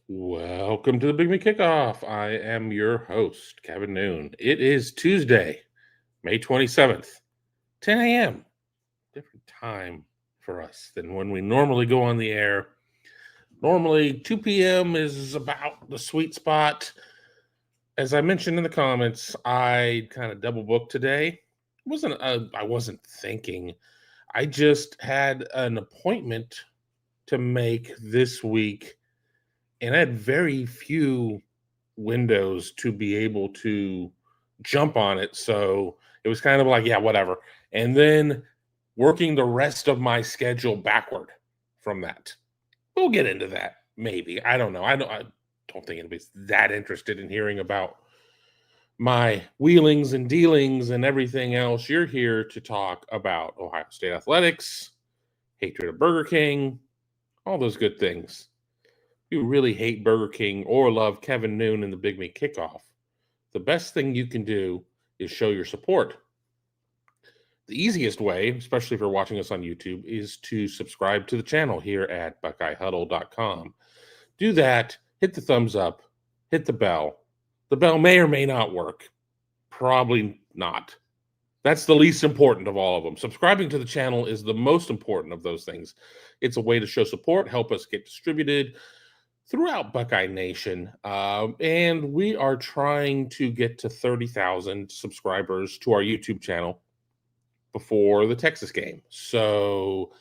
Welcome to the Big Me Kickoff. I am your host, Kevin Noon. It is Tuesday, May 27th, 10 a.m. Different time for us than when we normally go on the air. Normally, 2 p.m. is about the sweet spot. As I mentioned in the comments, I kind of double booked today. I wasn't thinking. I just had an appointment to make this week, and I had very few windows to be able to jump on it. So it was kind of like, yeah, whatever. And then working the rest of my schedule backward from that. We'll get into that, maybe. I don't know. I don't think anybody's that interested in hearing about my wheelings and dealings and everything else. You're here to talk about Ohio State athletics, hatred of Burger King, all those good things. If you really hate Burger King or love Kevin Noon and the Big Me Kickoff, the best thing you can do is show your support. The easiest way, especially if you're watching us on YouTube, is to subscribe to the channel here at BuckeyeHuddle.com. Do that, hit the thumbs up, hit the bell. The bell may or may not work. Probably not. That's the least important of all of them. Subscribing to the channel is the most important of those things. It's a way to show support, help us get distributed throughout Buckeye Nation. And we are trying to get to 30,000 subscribers to our YouTube channel before the Texas game. So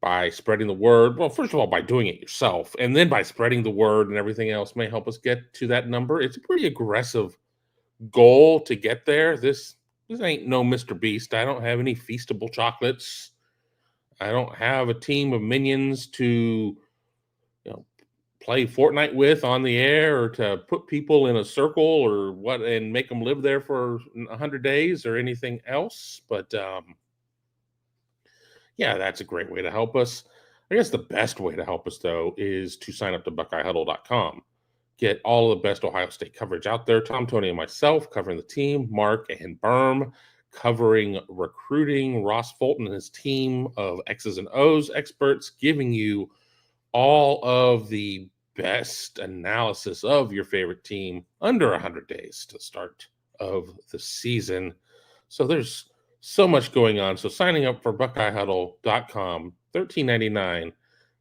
by spreading the word, well, first of all, by doing it yourself, and then by spreading the word and everything else may help us get to that number. It's a pretty aggressive goal to get there. This ain't no Mr. Beast. I don't have any feastable chocolates. I don't have a team of minions to, play Fortnite with on the air, or to put people in a circle or what and make them live there for 100 days or anything else. But yeah, that's a great way to help us. I guess the best way to help us, though, is to sign up to BuckeyeHuddle.com. Get all of the best Ohio State coverage out there. Tom, Tony, and myself covering the team. Mark and Berm covering recruiting. Ross Fulton and his team of X's and O's experts giving you all of the best analysis of your favorite team under 100 days to start of the season. So there's so much going on. So signing up for BuckeyeHuddle.com, $13.99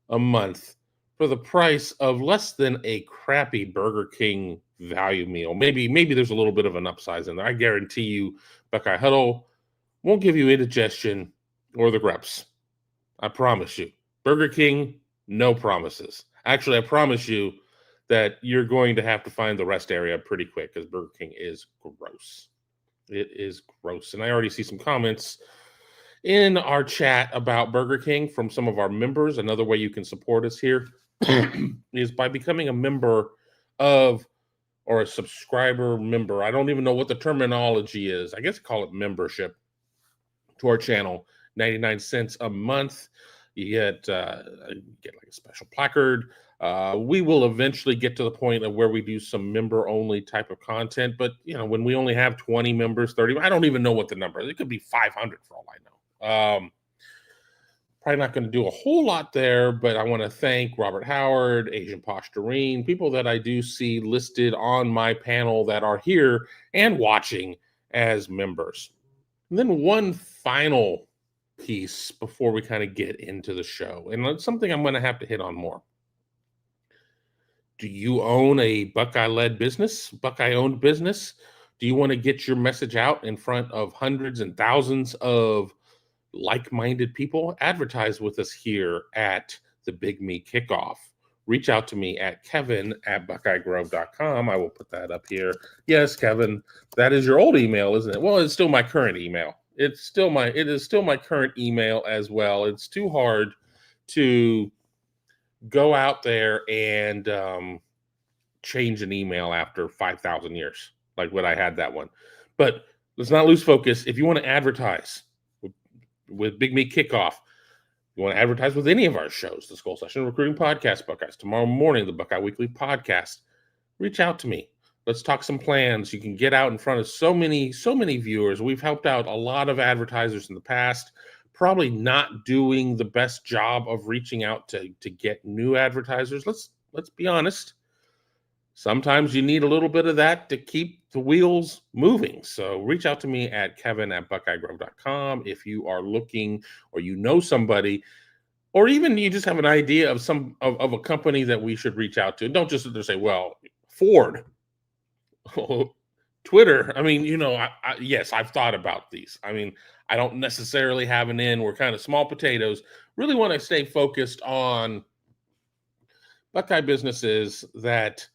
a month for the price of less than a crappy Burger King value meal. Maybe there's a little bit of an upsize in there. I guarantee you Buckeye Huddle won't give you indigestion or the greps. I promise you. Burger King, no promises. Actually, I promise you that you're going to have to find the rest area pretty quick, because Burger King is gross. It is gross. And I already see some comments in our chat about Burger King from some of our members. Another way you can support us here is by becoming a member of, or a subscriber member. I don't even know what the terminology is. I guess call it membership to our channel. 99 cents a month. You get like a special placard. We will eventually get to the point of where we do some member-only type of content. But, when we only have 20 members, 30, I don't even know what the number is. It could be 500 for all I know. Probably not going to do a whole lot there, but I want to thank Robert Howard, Asian Posturine, people that I do see listed on my panel that are here and watching as members. And then one final piece before we kind of get into the show, and it's something I'm going to have to hit on more. Do you own a Buckeye-led business, Buckeye-owned business? Do you want to get your message out in front of hundreds and thousands of like-minded people? Advertise with us here at the Big Me Kickoff. Reach out to me at kevin@buckeyegrove.com. I will put that up here. Yes, Kevin, that is your old email, isn't it? Well, it's still my current email. It is still my current email as well. It's too hard to go out there and change an email after 5,000 years, like when I had that one. But let's not lose focus. If you want to advertise with Big Me Kickoff, you want to advertise with any of our shows, the Skull Session Recruiting Podcast, Buckeyes Tomorrow Morning, the Buckeye Weekly Podcast, reach out to me. Let's talk some plans. You can get out in front of so many viewers. We've helped out a lot of advertisers in the past, probably not doing the best job of reaching out to get new advertisers. Let's be honest. sometimes you need a little bit of that to keep the wheels moving. So reach out to me at kevin@buckeyegrove.com if you are looking, or you know somebody, or even you just have an idea of of a company that we should reach out to. Don't just sit there and say, well, Ford, Twitter. I mean, yes, I've thought about these. I mean, I don't necessarily have an in. We're kind of small potatoes. Really want to stay focused on Buckeye businesses that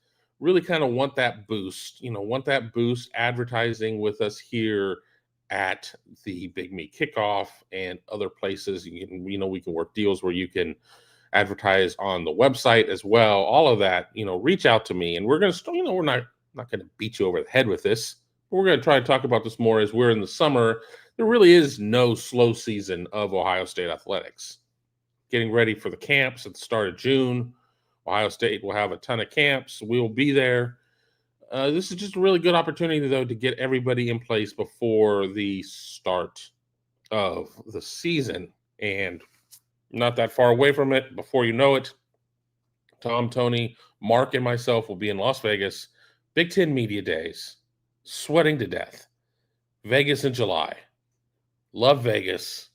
really kind of want that boost, advertising with us here at the Big Me Kickoff and other places. We can work deals where you can advertise on the website as well. All of that, reach out to me, and we're going to, we're not going to beat you over the head with this. We're going to try to talk about this more as we're in the summer. There really is no slow season of Ohio State athletics. Getting ready for the camps at the start of June. Ohio State will have a ton of camps. We'll be there. This is just a really good opportunity, though, to get everybody in place before the start of the season. And not that far away from it, before you know it, Tom, Tony, Mark, and myself will be in Las Vegas. Big Ten Media Days. Sweating to death. Vegas in July. Love Vegas.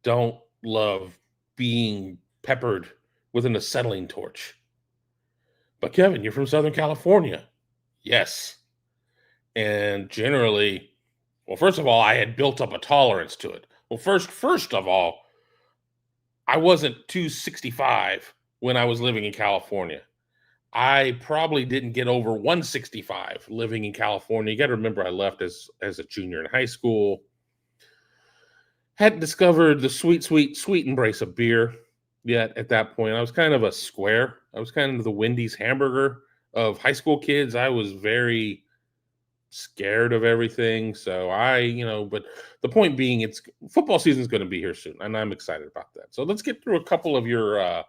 Don't love being peppered with an acetylene torch. But Kevin, you're from Southern California. Yes. And generally, well, first of all, I had built up a tolerance to it. Well, first of all, I wasn't 265 when I was living in California. I probably didn't get over 165 living in California. You got to remember, I left as a junior in high school. Hadn't discovered the sweet embrace of beer yet at that point. I was kind of a square. I was kind of the Wendy's hamburger of high school kids. I was very scared of everything. So but the point being, it's football season is going to be here soon, and I'm excited about that. So let's get through a couple of your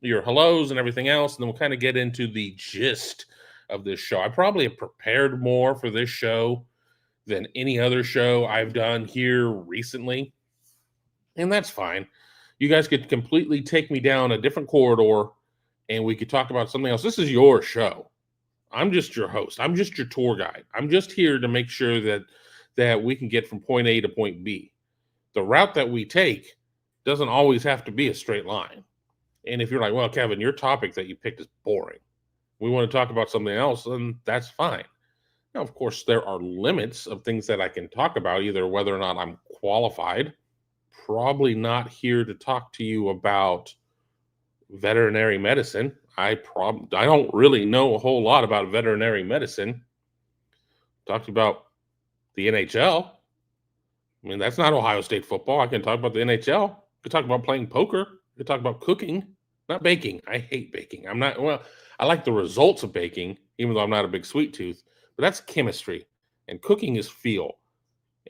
your hellos and everything else, and then we'll kind of get into the gist of this show. I probably have prepared more for this show than any other show I've done here recently, and that's fine. You guys could completely take me down a different corridor, and we could talk about something else. This is your show. I'm just your host. I'm just your tour guide. I'm just here to make sure that we can get from point A to point B. The route that we take doesn't always have to be a straight line. And if you're like, well, Kevin, your topic that you picked is boring, we want to talk about something else, then that's fine. Now, of course, there are limits of things that I can talk about, either whether or not I'm qualified. Probably not here to talk to you about veterinary medicine. I don't really know a whole lot about veterinary medicine. Talked about the NHL. I mean, that's not Ohio State football. I can talk about the NHL. I can talk about playing poker. I can talk about cooking, not baking. I hate baking. I like the results of baking, even though I'm not a big sweet tooth, but that's chemistry, and cooking is feel,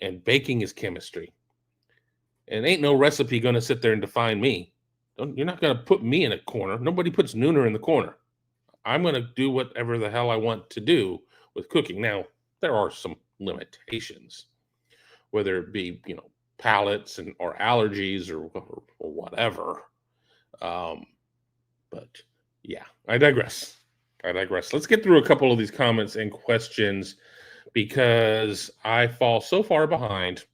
and baking is chemistry. And ain't no recipe going to sit there and define me. You're not going to put me in a corner. Nobody puts Nooner in the corner. I'm going to do whatever the hell I want to do with cooking. Now, there are some limitations, whether it be, palates or allergies or whatever. But yeah, I digress. Let's get through a couple of these comments and questions, because I fall so far behind.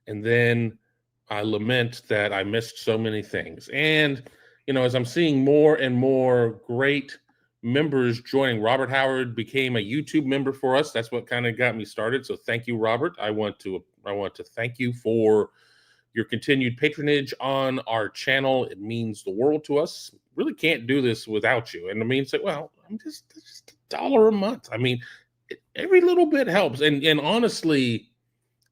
And then I lament that I missed so many things. And, as I'm seeing more and more great members joining, Robert Howard became a YouTube member for us. That's what kind of got me started. So thank you, Robert. I want to thank you for your continued patronage on our channel. It means the world to us. Really can't do this without you. And I mean, say, well, I'm just $1 a month. I mean, every little bit helps. And honestly,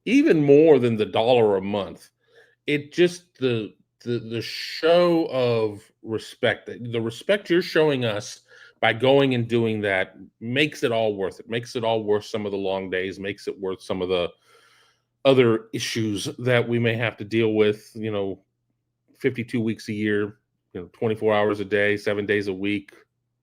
even more than the $1 a month, it just the show of respect, the respect you're showing us by going and doing that, makes it all worth it. Makes it all worth some of the long days. Makes it worth some of the other issues that we may have to deal with. 52 weeks a year, 24 hours a day, 7 days a week,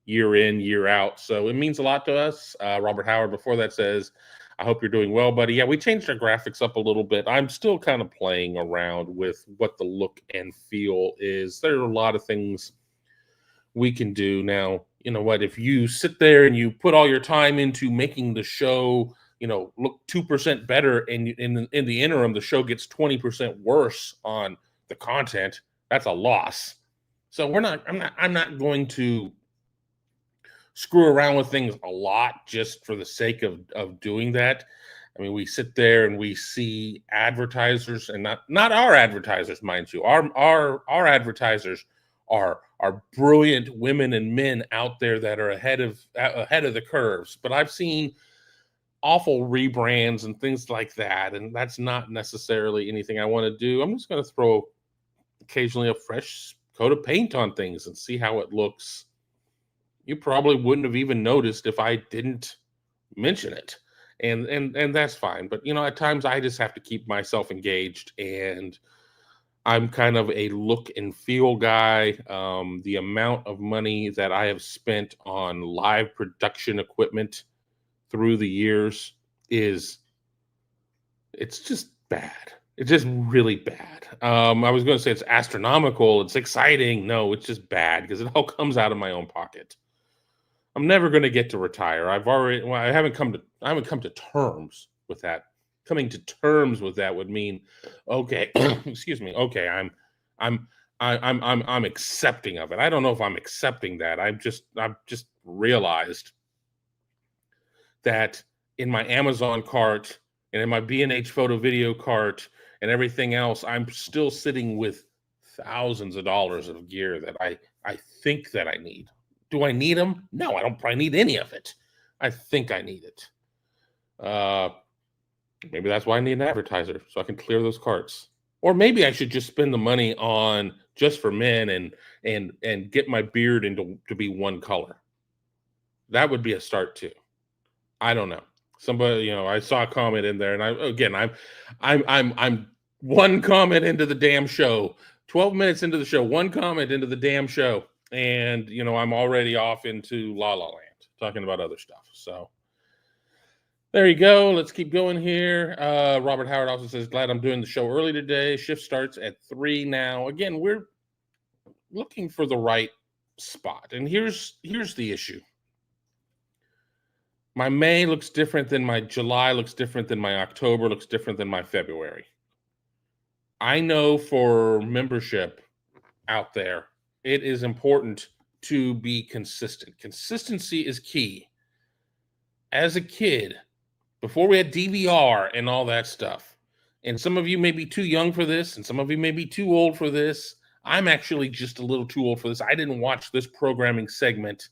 year in, year out. So it means a lot to us. Robert Howard before that says, I hope you're doing well, buddy. Yeah, we changed our graphics up a little bit. I'm still kind of playing around with what the look and feel is. There are a lot of things we can do. Now, you know what, if you sit there and you put all your time into making the show, look 2% better, and in the interim the show gets 20% worse on the content, that's a loss. So I'm not going to screw around with things a lot just for the sake of doing that. I mean, we sit there and we see advertisers, and not our advertisers, mind you. Our advertisers are brilliant women and men out there that are ahead of the curves. But I've seen awful rebrands and things like that, and that's not necessarily anything I want to do. I'm just going to throw occasionally a fresh coat of paint on things and see how it looks. You probably wouldn't have even noticed if I didn't mention it. And that's fine. But at times I just have to keep myself engaged, and I'm kind of a look and feel guy. The amount of money that I have spent on live production equipment through the years it's just bad. It's just really bad. I was going to say it's astronomical. It's exciting. No, it's just bad because it all comes out of my own pocket. I'm never going to get to retire. I haven't come to terms with that. Coming to terms with that would mean, okay, excuse me. Okay, I'm accepting of it. I don't know if I'm accepting that. I've just realized that in my Amazon cart and in my B&H photo video cart and everything else, I'm still sitting with thousands of dollars of gear that I think that I need. Do I need them? No, I don't probably need any of it. I think I need it. Maybe that's why I need an advertiser, so I can clear those carts. Or maybe I should just spend the money on Just for Men and get my beard to be one color. That would be a start too. I don't know. Somebody, I saw a comment in there, and I'm one comment into the damn show. 12 minutes into the show, one comment into the damn show. And, I'm already off into La La Land, talking about other stuff. So there you go. Let's keep going here. Robert Howard also says, glad I'm doing the show early today. Shift starts at 3 now. Again, we're looking for the right spot. And here's the issue. My May looks different than my July, looks different than my October, looks different than my February. I know for membership out there, it is important to be consistent. Consistency is key. As a kid, before we had DVR and all that stuff, and some of you may be too young for this, and some of you may be too old for this. I'm actually just a little too old for this. I didn't watch this programming segment.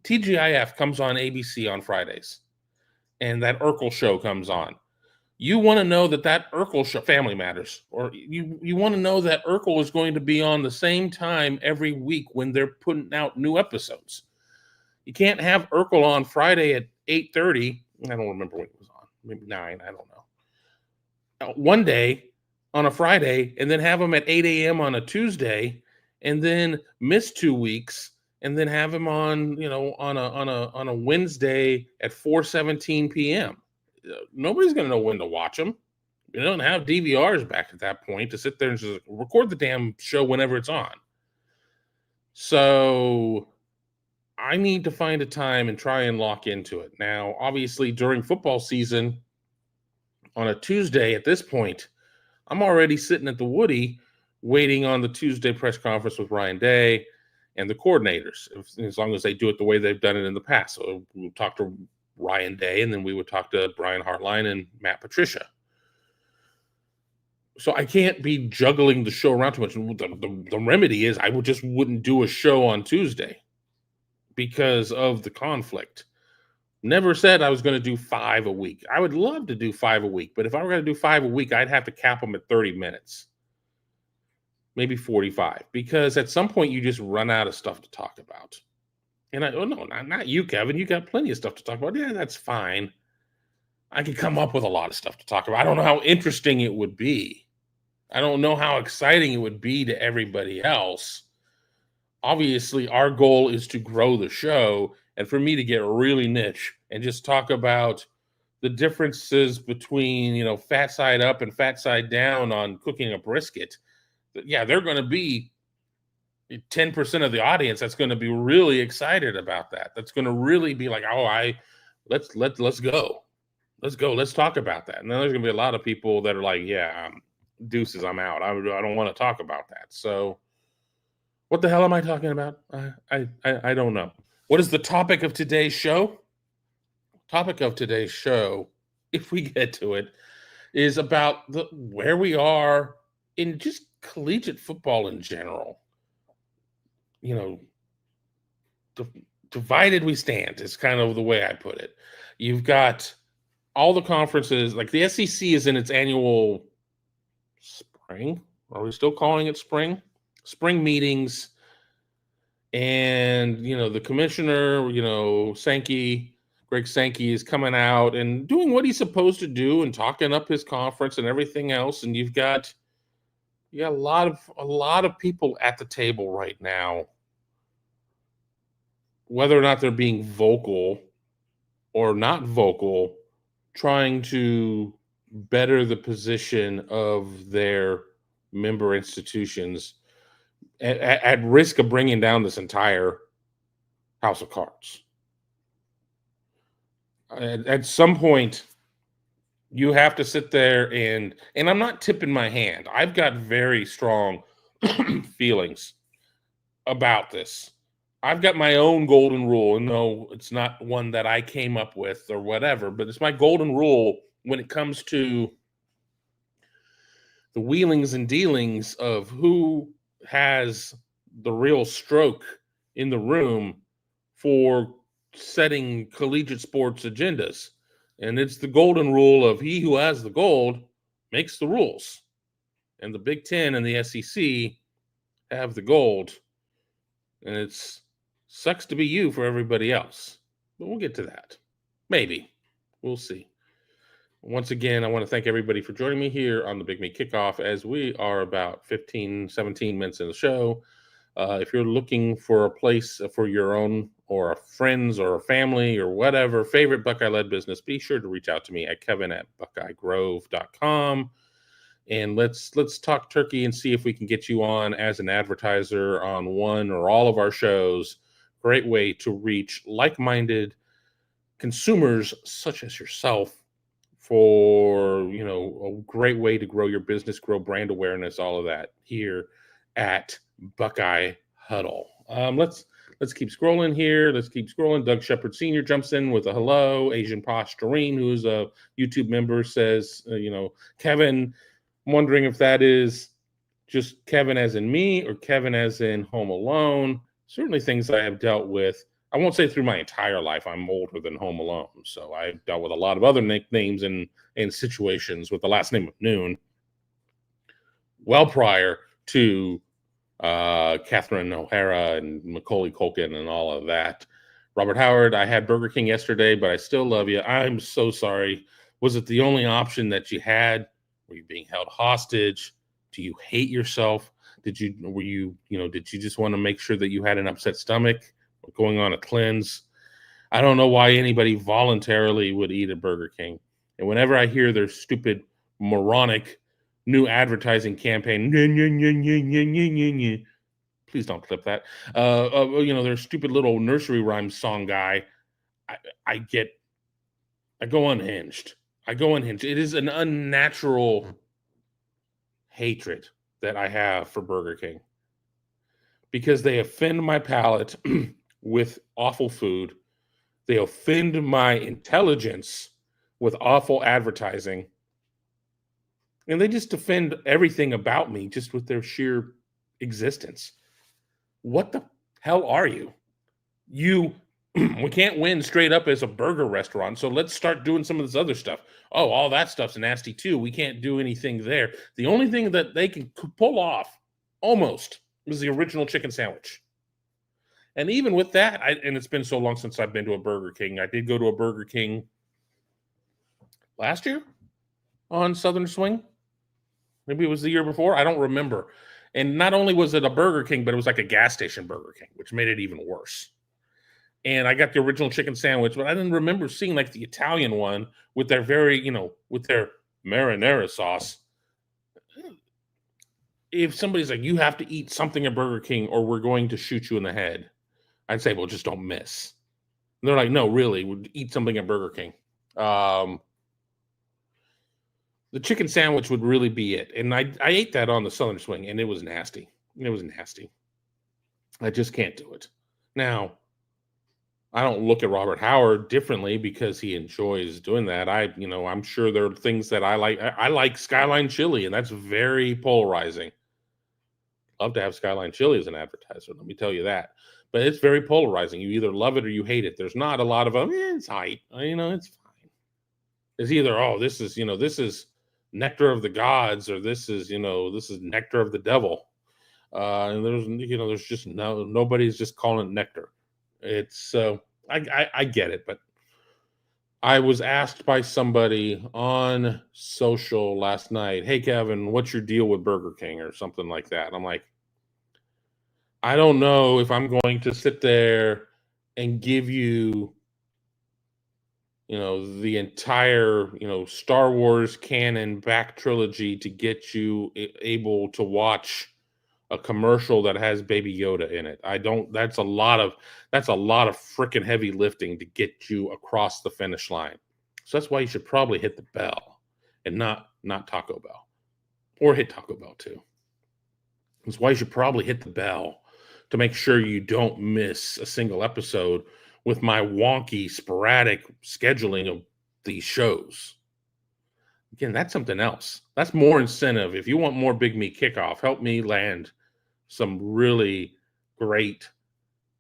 TGIF comes on ABC on Fridays, and that Urkel show comes on. You want to know that Urkel show, Family Matters, or you want to know that Urkel is going to be on the same time every week when they're putting out new episodes. You can't have Urkel on Friday at 8:30. I don't remember when it was on. Maybe 9. I don't know. One day on a Friday, and then have him at 8 a.m. on a Tuesday, and then miss 2 weeks, and then have him on, on a Wednesday at 4:17 p.m. Nobody's going to know when to watch them. You don't have DVRs back at that point to sit there and just record the damn show whenever it's on. So I need to find a time and try and lock into it. Now, obviously, during football season, on a Tuesday at this point, I'm already sitting at the Woody waiting on the Tuesday press conference with Ryan Day and the coordinators, as long as they do it the way they've done it in the past. So we'll talk to Ryan Day, and then we would talk to Brian Hartline and Matt Patricia. So I can't be juggling the show around too much. The remedy is I wouldn't do a show on Tuesday because of the conflict. Never said I was going to do 5 a week. I would love to do 5 a week, but if I were going to do 5 a week, I'd have to cap them at 30 minutes, maybe 45, because at some point you just run out of stuff to talk about. And not you, Kevin. You got plenty of stuff to talk about. Yeah, that's fine. I could come up with a lot of stuff to talk about. I don't know how interesting it would be. I don't know how exciting it would be to everybody else. Obviously, our goal is to grow the show, and for me to get really niche and just talk about the differences between, fat side up and fat side down on cooking a brisket. Yeah, they're going to be 10% of the audience that's going to be really excited about that. That's going to really be like, oh, let's go. Let's go. Let's talk about that. And then there's going to be a lot of people that are like, yeah, deuces, I'm out. I don't want to talk about that. So what the hell am I talking about? I don't know. What is the topic of today's show? Topic of today's show, if we get to it, is about where we are in just collegiate football in general. You know, divided we stand is kind of the way I put it. You've got all the conferences, like the SEC is in its annual spring. Are we still calling it spring? Spring meetings. And, the commissioner, Greg Sankey is coming out and doing what he's supposed to do and talking up his conference and everything else. And you've got a lot of people at the table right now, whether or not they're being vocal or not vocal, trying to better the position of their member institutions at risk of bringing down this entire house of cards. At some point, you have to sit there and I'm not tipping my hand. I've got very strong feelings about this. I've got my own golden rule, and no, it's not one that I came up with or whatever, but it's my golden rule when it comes to the wheelings and dealings of who has the real stroke in the room for setting collegiate sports agendas. And it's the golden rule of he who has the gold makes the rules. And the Big Ten and the SEC have the gold. And it sucks to be you for everybody else. But we'll get to that. Maybe. We'll see. Once again, I want to thank everybody for joining me here on the Big Me Kickoff as we are about 15, 17 minutes in the show. If you're looking for a place for your own or a friends or a family or whatever favorite Buckeye-led business, be sure to reach out to me at kevin@buckeyegrove.com. And let's talk turkey and see if we can get you on as an advertiser on one or all of our shows. Great way to reach like-minded consumers such as yourself for, a great way to grow your business, grow brand awareness, all of that here at Buckeye Huddle. Let's keep scrolling here. Let's keep scrolling. Doug Shepard Sr. jumps in with a hello. Asian Posh Doreen, who's a YouTube member, says, Kevin, I'm wondering if that is just Kevin as in me or Kevin as in Home Alone. Certainly things I have dealt with. I won't say through my entire life. I'm older than Home Alone. So I've dealt with a lot of other nicknames and situations with the last name of Noon well prior to Catherine O'Hara and Macaulay Culkin and all of that. Robert Howard, I had Burger King yesterday, but I still love you. I'm so sorry. Was it the only option that you had? Were you being held hostage? Do you hate yourself? Did you just want to make sure that you had an upset stomach? Going on a cleanse? I don't know why anybody voluntarily would eat at Burger King. And whenever I hear their stupid, moronic new advertising campaign, please don't clip that. Their stupid little nursery rhyme song guy. I go unhinged. It is an unnatural hatred that I have for Burger King because they offend my palate with awful food. They offend my intelligence with awful advertising. And they just offend everything about me just with their sheer existence. What the hell are you? We can't win straight up as a burger restaurant, so let's start doing some of this other stuff. Oh, all that stuff's nasty too. We can't do anything there. The only thing that they can pull off almost was the original chicken sandwich. And even with that, and it's been so long since I've been to a Burger King. I did go to a Burger King last year on Southern Swing. Maybe it was the year before. I don't remember. And not only was it a Burger King, but it was like a gas station Burger King, which made it even worse. And I got the original chicken sandwich, but I didn't remember seeing like the Italian one with their with their marinara sauce. if somebody's like, you have to eat something at Burger King or we're going to shoot you in the head, I'd say, well, just don't miss. And they're like, no, really, we'd eat something at Burger King. The chicken sandwich would really be it. And I ate that on the Southern Swing, and it was nasty. It was nasty. I just can't do it. Now, I don't look at Robert Howard differently because he enjoys doing that. I'm sure there are things that I like. I like Skyline Chili, and that's very polarizing. Love to have Skyline Chili as an advertiser, let me tell you that. But it's very polarizing. You either love it or you hate it. There's not a lot of it's hype. It's fine. It's either, this is nectar of the gods, or this is nectar of the devil. And there's just nobody's just calling it nectar. It's I get it, but I was asked by somebody on social last night, hey Kevin, what's your deal with Burger King or something like that? I'm like, I don't know if I'm going to sit there and give you the entire, Star Wars canon back trilogy to get you able to watch a commercial that has Baby Yoda in it. That's a lot of freaking heavy lifting to get you across the finish line. So that's why you should probably hit the bell and not Taco Bell, or hit Taco Bell too. That's why you should probably hit the bell to make sure you don't miss a single episode with my wonky, sporadic scheduling of these shows. Again, that's something else. That's more incentive. If you want more Big Me Kickoff, help me land some really great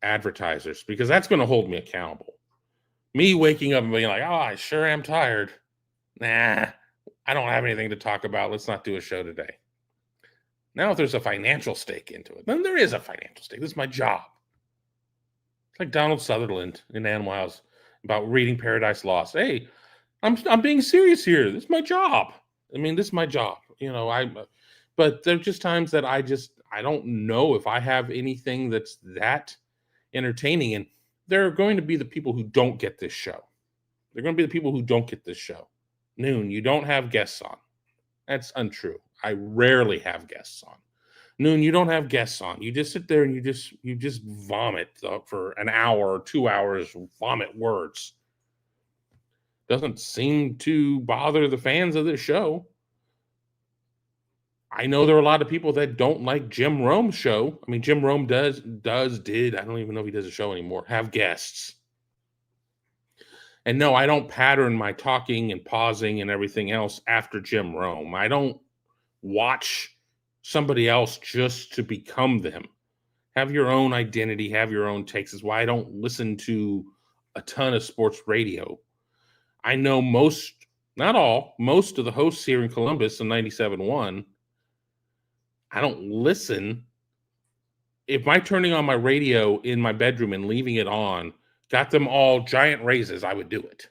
advertisers, because that's going to hold me accountable. Me waking up and being like, I sure am tired. Nah, I don't have anything to talk about. Let's not do a show today. Now, if there's a financial stake into it, then there is a financial stake. This is my job. It's like Donald Sutherland in Animal House about reading Paradise Lost. Hey, I'm being serious here. This is my job. This is my job. But there are just times that I don't know if I have anything that's that entertaining. And there are going to be the people who don't get this show. They're going to be the people who don't get this show. Noon, you don't have guests on. That's untrue. I rarely have guests on. Noon, you don't have guests on. You just sit there and you just vomit for an hour or 2 hours, vomit words. Doesn't seem to bother the fans of this show. I know there are a lot of people that don't like Jim Rome's show. Jim Rome did, I don't even know if he does a show anymore, have guests. And no, I don't pattern my talking and pausing and everything else after Jim Rome. I don't watch somebody else just to become them. Have your own identity, have your own takes. Is why I don't listen to a ton of sports radio. I know most of the hosts here in Columbus in 97.1. I don't listen. If my turning on my radio in my bedroom and leaving it on got them all giant raises, I would do it.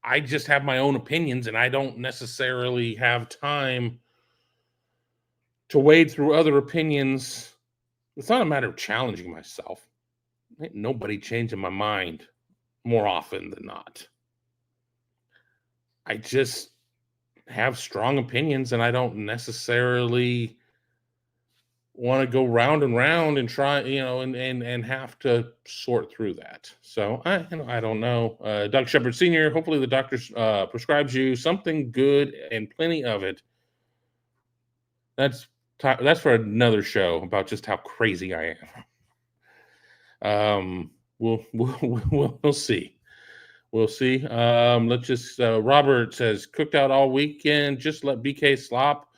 I just have my own opinions, and I don't necessarily have time to wade through other opinions. It's not a matter of challenging myself. Ain't nobody changing my mind more often than not. I just have strong opinions, and I don't necessarily want to go round and round and try, and have to sort through that. So I don't know. Doug Shepard Sr., hopefully the doctor prescribes you something good and plenty of it. That's for another show about just how crazy I am. We'll see. We'll see. Let's just, Robert says, cooked out all weekend. Just let BK slop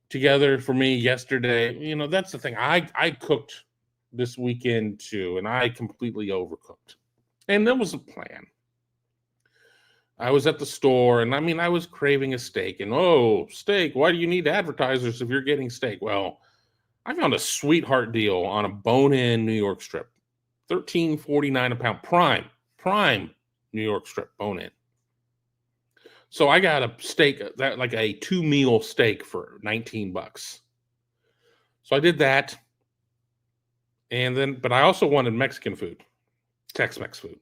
together for me yesterday. That's the thing. I cooked this weekend too, and I completely overcooked. And that was a plan. I was at the store, and I was craving a steak. And steak, why do you need advertisers if you're getting steak? Well, I found a sweetheart deal on a bone-in New York strip. $13.49 a pound. Prime New York strip bone-in. So I got a steak, that like a 2-meal steak for $19. So I did that. But I also wanted Mexican food, Tex-Mex food.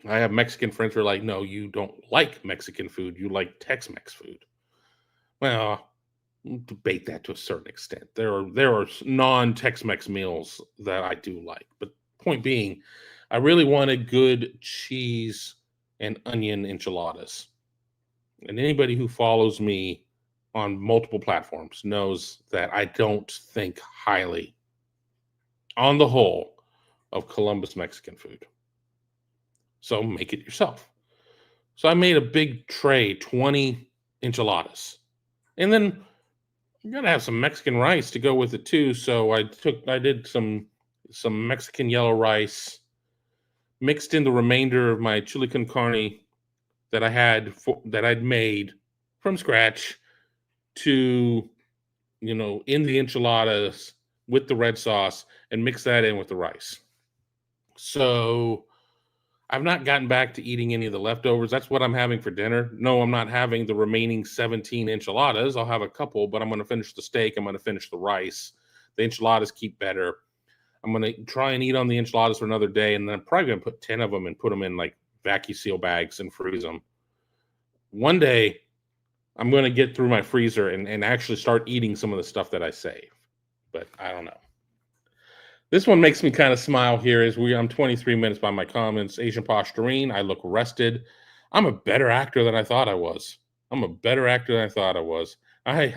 I have Mexican friends who are like, no, you don't like Mexican food. You like Tex-Mex food. Well, debate that to a certain extent. There are non-Tex-Mex meals that I do like, but point being, I really wanted good cheese and onion enchiladas. And anybody who follows me on multiple platforms knows that I don't think highly, on the whole, of Columbus Mexican food. So make it yourself. So I made a big tray, 20 enchiladas. And then you gotta have some Mexican rice to go with it too. So I did some Mexican yellow rice, mixed in the remainder of my chili con carne that I'd made from scratch to, in the enchiladas with the red sauce, and mix that in with the rice. So I've not gotten back to eating any of the leftovers. That's what I'm having for dinner. No, I'm not having the remaining 17 enchiladas. I'll have a couple, but I'm going to finish the steak. I'm going to finish the rice. The enchiladas keep better. I'm going to try and eat on the enchiladas for another day, and then I'm probably going to put 10 of them and put them in like vacuum seal bags and freeze them. One day, I'm going to get through my freezer and actually start eating some of the stuff that I save. But I don't know. This one makes me kind of smile here I'm 23 minutes by my comments. Asian Posturine, I look rested. I'm a better actor than I thought I was. I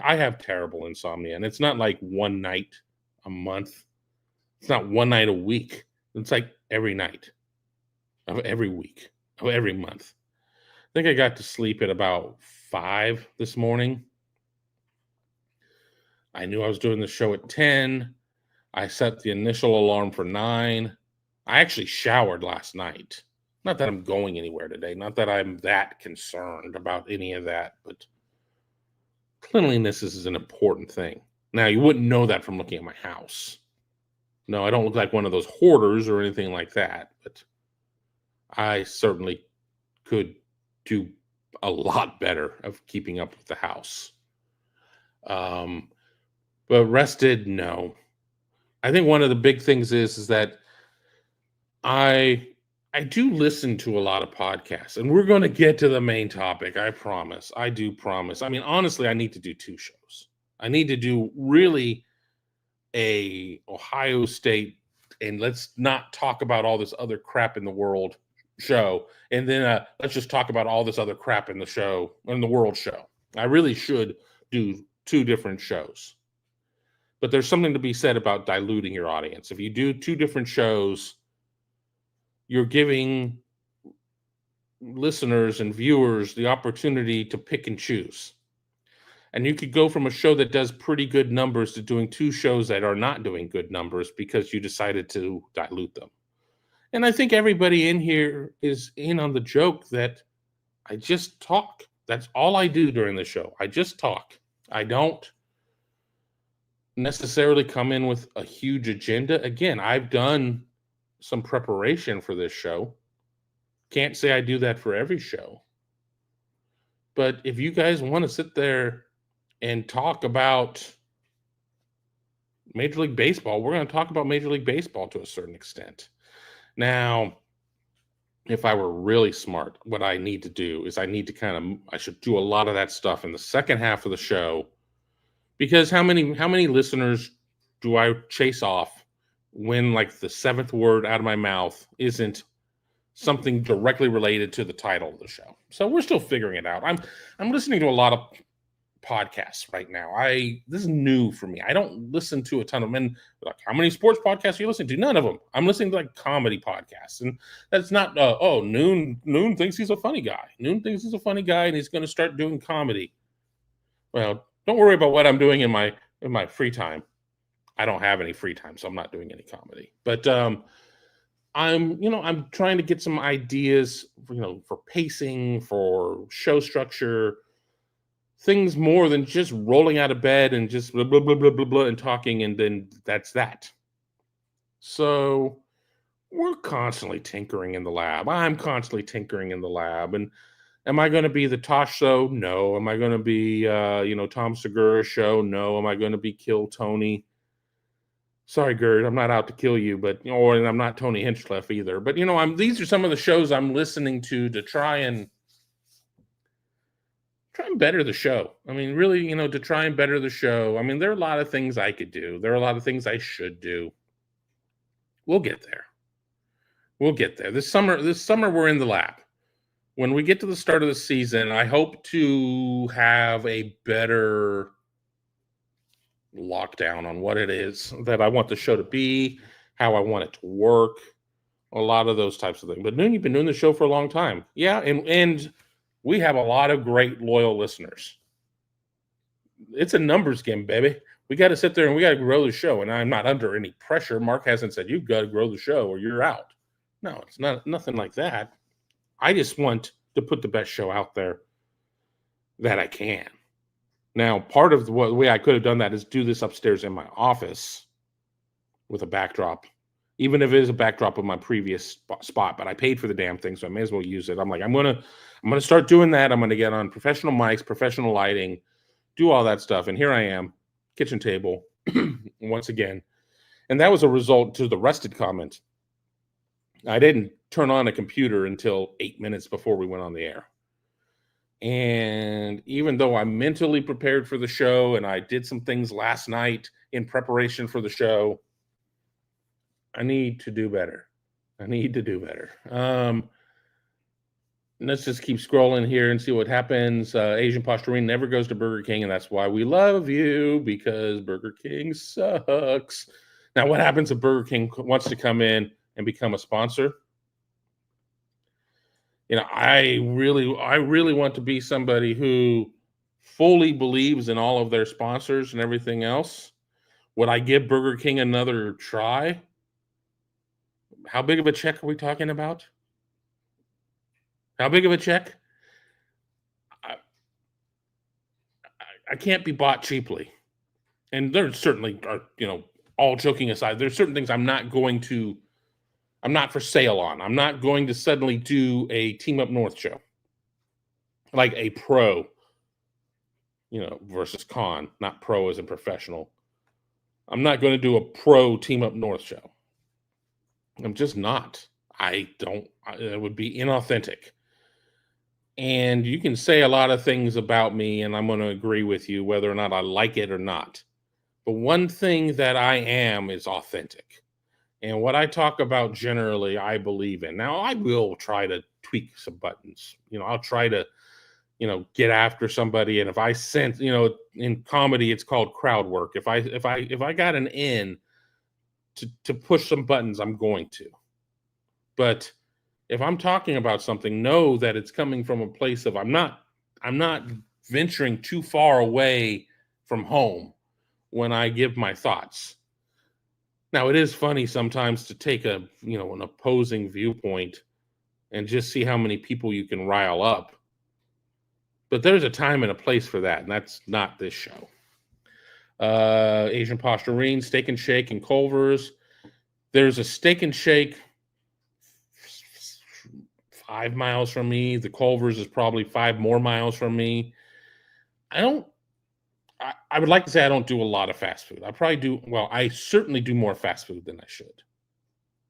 have terrible insomnia, and it's not like one night a month. It's not one night a week. It's like every night of every week of every month. I think I got to sleep at about 5 this morning. I knew I was doing the show at 10. I set the initial alarm for 9. I actually showered last night. Not that I'm going anywhere today. Not that I'm that concerned about any of that, but cleanliness is an important thing. Now, you wouldn't know that from looking at my house. No, I don't look like one of those hoarders or anything like that, but I certainly could do a lot better of keeping up with the house. But rested, no. I think one of the big things is that I do listen to a lot of podcasts, and we're going to get to the main topic. I promise. I do promise. I mean, honestly, I need to do 2 shows. I need to do really a Ohio State, and let's not talk about all this other crap in the world show, and then let's just talk about all this other crap in the world show. I really should do 2 different shows. But there's something to be said about diluting your audience. If you do 2 different shows, you're giving listeners and viewers the opportunity to pick and choose. And you could go from a show that does pretty good numbers to doing 2 shows that are not doing good numbers because you decided to dilute them. And I think everybody in here is in on the joke that I just talk. That's all I do during the show. I just talk. I don't necessarily come in with a huge agenda. Again, I've done some preparation for this show. Can't say I do that for every show. But if you guys want to sit there and talk about Major League Baseball, we're going to talk about Major League Baseball to a certain extent. Now, if I were really smart, what I need to do is I should do a lot of that stuff in the second half of the show. Because how many listeners do I chase off when like the 7th word out of my mouth isn't something directly related to the title of the show? So we're still figuring it out. I'm listening to a lot of podcasts right now. This is new for me. I don't listen to a ton of them. Like, how many sports podcasts are you listening to? None of them. I'm listening to like comedy podcasts, and that's not. Noon thinks he's a funny guy. Noon thinks he's a funny guy, and he's going to start doing comedy. Well, don't worry about what I'm doing in my free time. I don't have any free time, so I'm not doing any comedy. But I'm trying to get some ideas, for pacing, for show structure, things more than just rolling out of bed and just blah, blah, blah, blah, blah, blah, and talking, and then that's that. So we're constantly tinkering in the lab. I'm constantly tinkering in the lab. And am I going to be the Tosh Show? No. Am I going to be, Tom Segura Show? No. Am I going to be Kill Tony? Sorry, Gerd, I'm not out to kill you, and I'm not Tony Hinchcliffe either. But, these are some of the shows I'm listening to try try and better the show. I mean, really, to try and better the show. I mean, there are a lot of things I could do. There are a lot of things I should do. We'll get there. We'll get there. This summer we're in the lab. When we get to the start of the season, I hope to have a better lockdown on what it is that I want the show to be, how I want it to work, a lot of those types of things. But Noon, you've been doing the show for a long time. Yeah, and we have a lot of great loyal listeners. It's a numbers game, baby. We got to sit there and we got to grow the show. And I'm not under any pressure. Mark hasn't said you've got to grow the show or you're out. No, it's nothing like that. I just want to put the best show out there that I can. Now, part of the way I could have done that is do this upstairs in my office with a backdrop, even if it is a backdrop of my previous spot. But I paid for the damn thing, so I may as well use it. I'm like, I'm gonna start doing that. I'm gonna get on professional mics, professional lighting, do all that stuff. And here I am, kitchen table, once again. And that was a result to the rested comment. I didn't turn on a computer until 8 minutes before we went on the air. And even though I'm mentally prepared for the show and I did some things last night in preparation for the show, I need to do better. Let's just keep scrolling here and see what happens. Asian Posturine never goes to Burger King, and that's why we love you, because Burger King sucks. Now, what happens if Burger King wants to come in and become a sponsor? I really want to be somebody who fully believes in all of their sponsors and everything else. Would I give Burger King another try? How big of a check are we talking about? How big of a check? I can't be bought cheaply. And there certainly are, all joking aside, there's certain things I'm not for sale on. I'm not going to suddenly do a Team Up North show, like a pro, versus con, not pro as in professional. I'm not going to do a pro Team Up North show. I'm just not. It would be inauthentic. And you can say a lot of things about me, and I'm going to agree with you whether or not I like it or not. But one thing that I am is authentic. And what I talk about generally, I believe in. Now, I will try to tweak some buttons. I'll try to, get after somebody. And if I sense, in comedy, it's called crowd work. If I got an in to push some buttons, I'm going to. But if I'm talking about something, know that it's coming from a place of I'm not venturing too far away from home when I give my thoughts. Now, it is funny sometimes to take an opposing viewpoint and just see how many people you can rile up. But there's a time and a place for that, and that's not this show. Asian Posturine, Steak and Shake, and Culver's. There's a Steak and Shake 5 miles from me. The Culver's is probably 5 more miles from me. I would like to say I don't do a lot of fast food. I certainly do more fast food than I should.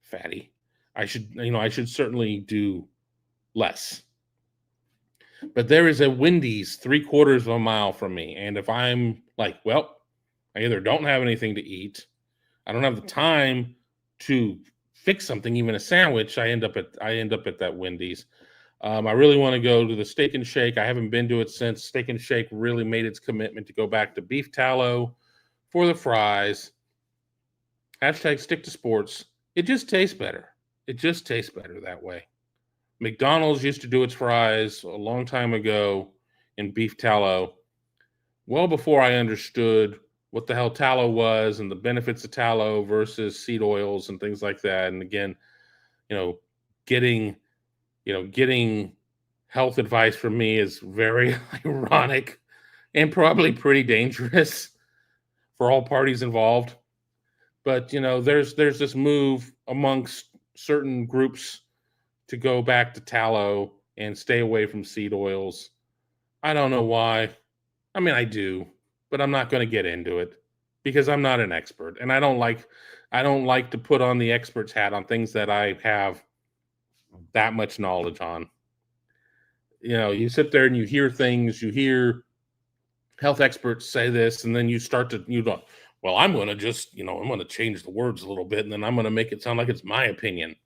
Fatty. I should certainly do less. But there is a Wendy's 3/4 of a mile from me. And if I'm like, well, I either don't have anything to eat, I don't have the time to fix something, even a sandwich, I end up at that Wendy's. I really want to go to the Steak and Shake. I haven't been to it since Steak and Shake really made its commitment to go back to beef tallow for the fries. Hashtag stick to sports. It just tastes better. It just tastes better that way. McDonald's used to do its fries a long time ago in beef tallow, well before I understood what the hell tallow was and the benefits of tallow versus seed oils and things like that. And again, getting health advice from me is very ironic and probably pretty dangerous for all parties involved. But, there's this move amongst certain groups to go back to tallow and stay away from seed oils. I don't know why. I mean, I do, but I'm not going to get into it because I'm not an expert. And I don't like to put on the expert's hat on things that I have that much knowledge on. you sit there and you hear things, you hear health experts say this, and then you start to, well, I'm going to just, I'm going to change the words a little bit, and then I'm going to make it sound like it's my opinion.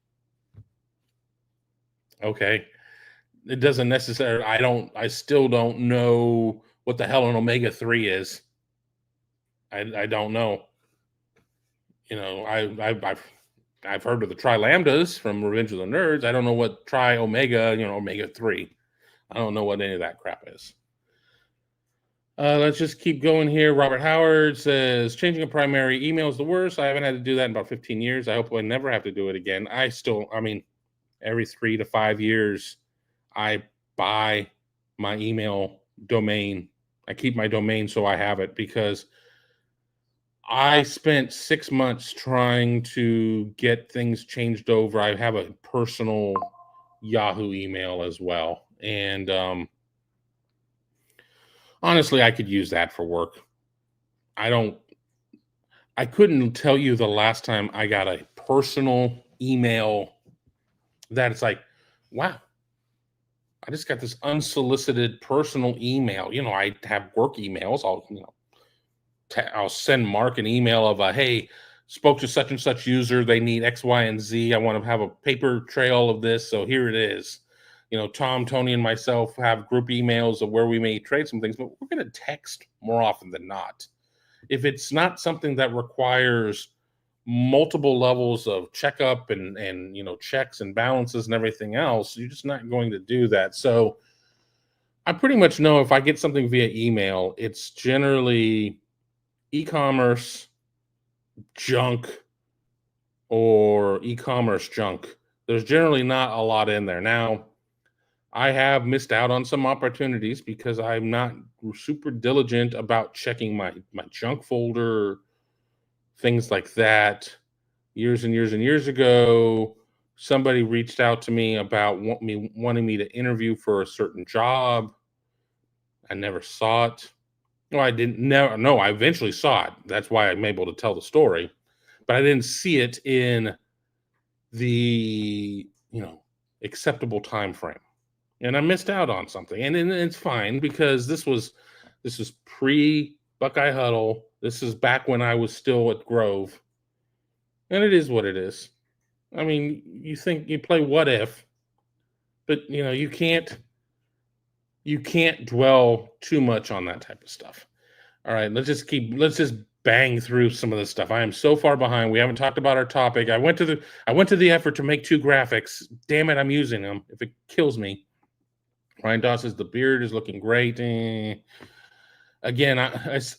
Okay. It doesn't necessarily, I still don't know what the hell an omega-3 is. I don't know. I've heard of the tri-lambdas from Revenge of the Nerds. I don't know what tri-omega, omega-3. I don't know what any of that crap is. Let's just keep going here. Robert Howard says, changing a primary email is the worst. I haven't had to do that in about 15 years. I hope I never have to do it again. Every 3 to 5 years, I buy my email domain. I keep my domain so I have it, because I spent 6 months trying to get things changed over. I have a personal Yahoo email as well. And honestly, I could use that for work. I couldn't tell you the last time I got a personal email that it's like, wow, I just got this unsolicited personal email. I have work emails. I'll send Mark an email of hey, spoke to such and such user. They need X, Y, and Z. I want to have a paper trail of this. So here it is. Tom, Tony, and myself have group emails of where we may trade some things, but we're going to text more often than not. If it's not something that requires multiple levels of checkup and checks and balances and everything else, you're just not going to do that. So I pretty much know if I get something via email, it's generally e-commerce junk or e-commerce junk. There's generally not a lot in there. Now, I have missed out on some opportunities because I'm not super diligent about checking my junk folder, things like that. Years and years and years ago, somebody reached out to me about wanting me to interview for a certain job. I never saw it. No, I didn't. No, I eventually saw it. That's why I'm able to tell the story. But I didn't see it in the, acceptable time frame. And I missed out on something. And it's fine, because this was pre Buckeye Huddle. This is back when I was still at Grove. And it is what it is. I mean, you think you play what if, but you can't dwell too much on that type of stuff. All right, let's just bang through some of this stuff. I am so far behind. We haven't talked about our topic. I went to the effort to make 2 graphics. Damn it, I'm using them. If it kills me. Ryan Doss says the beard is looking great. Again,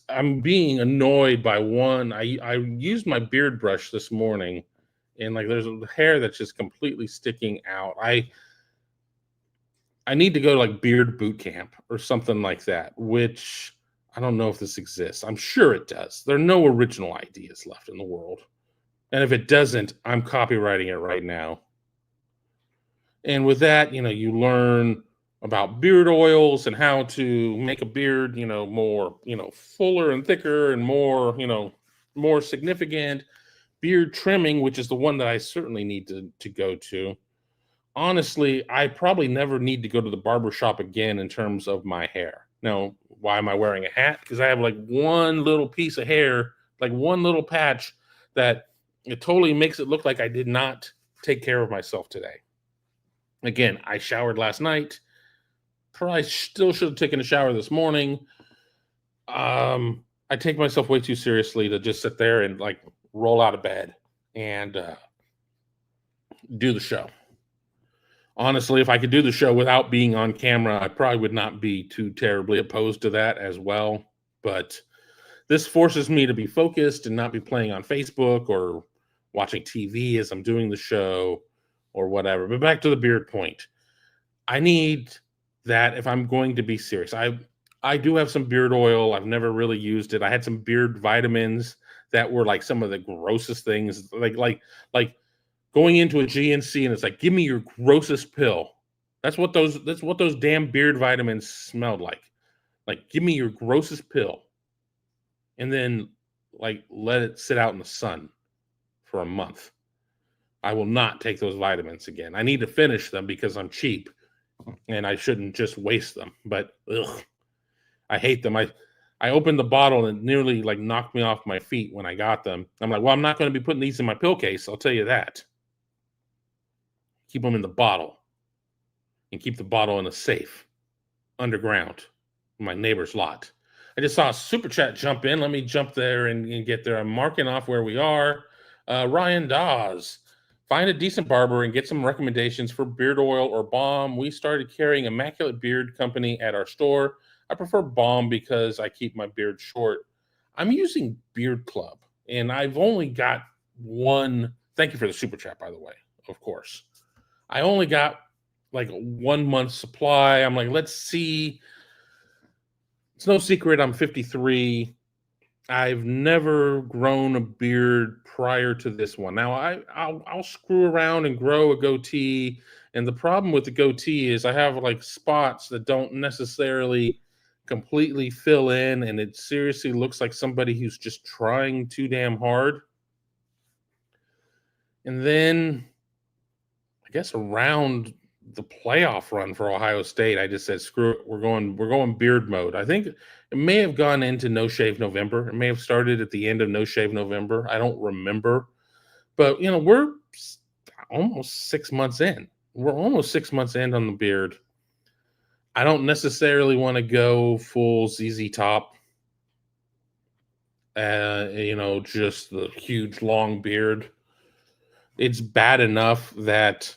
I'm being annoyed by one. I used my beard brush this morning, and there's a hair that's just completely sticking out. I need to go to beard boot camp or something like that, which I don't know if this exists. I'm sure it does. There are no original ideas left in the world. And if it doesn't, I'm copywriting it right now. And with that, you learn about beard oils and how to make a beard, more, fuller and thicker and more, more significant. Beard trimming, which is the one that I certainly need to go to. Honestly, I probably never need to go to the barber shop again in terms of my hair. Now, why am I wearing a hat? Because I have one little piece of hair, one little patch that it totally makes it look like I did not take care of myself today. Again, I showered last night. Probably still should have taken a shower this morning. I take myself way too seriously to just sit there and roll out of bed and do the show. Honestly, if I could do the show without being on camera, I probably would not be too terribly opposed to that as well. But this forces me to be focused and not be playing on Facebook or watching TV as I'm doing the show or whatever. But back to the beard point. I need that if I'm going to be serious. I do have some beard oil. I've never really used it. I had some beard vitamins that were some of the grossest things, like going into a GNC and it's give me your grossest pill. That's what those damn beard vitamins smelled like. Give me your grossest pill. And then let it sit out in the sun for a month. I will not take those vitamins again. I need to finish them because I'm cheap and I shouldn't just waste them. But I hate them. I opened the bottle and it nearly like knocked me off my feet when I got them. I'm like, well, I'm not going to be putting these in my pill case. I'll tell you that. Keep them in the bottle, and keep the bottle in a safe underground in my neighbor's lot. I just saw a super chat jump in. Let me jump there and get there. I'm marking off where we are. Ryan Dawes. Find a decent barber and get some recommendations for beard oil or balm. We started carrying Immaculate Beard Company at our store. I prefer balm because I keep my beard short. I'm using Beard Club, and I've only got one. Thank you for the super chat, by the way, of course. I only got like a 1 month supply. I'm like, let's see. It's no secret I'm 53. I've never grown a beard prior to this one. Now I'll screw around and grow a goatee, and the problem with the goatee is I have like spots that don't necessarily completely fill in, and it seriously looks like somebody who's just trying too damn hard. And then I guess around the playoff run for Ohio State, I just said, screw it, we're going beard mode. I think it may have gone into No Shave November. It may have started at the end of No Shave November. I don't remember. But, we're almost 6 months in. We're almost 6 months in on the beard. I don't necessarily want to go full ZZ Top. Just the huge long beard. It's bad enough that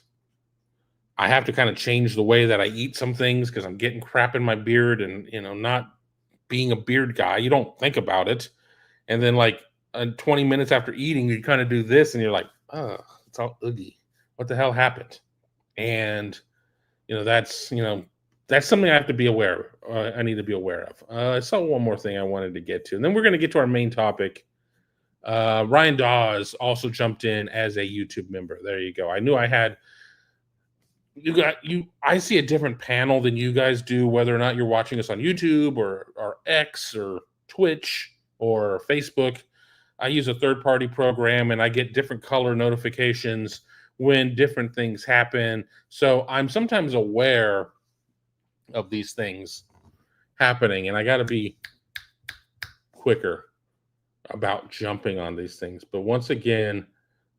I have to kind of change the way that I eat some things because I'm getting crap in my beard, and not being a beard guy, you don't think about it. And then like 20 minutes after eating, you kind of do this and you're like, oh, it's all oogie. What the hell happened? And that's something I have to be aware of. I need to be aware of. I saw one more thing I wanted to get to, and then we're going to get to our main topic. Ryan Dawes also jumped in as a YouTube member. There you go. I knew I had I see a different panel than you guys do, whether or not you're watching us on YouTube or X or Twitch or Facebook. I use a third-party program, and I get different color notifications when different things happen. So I'm sometimes aware of these things happening, and I got to be quicker about jumping on these things. But once again,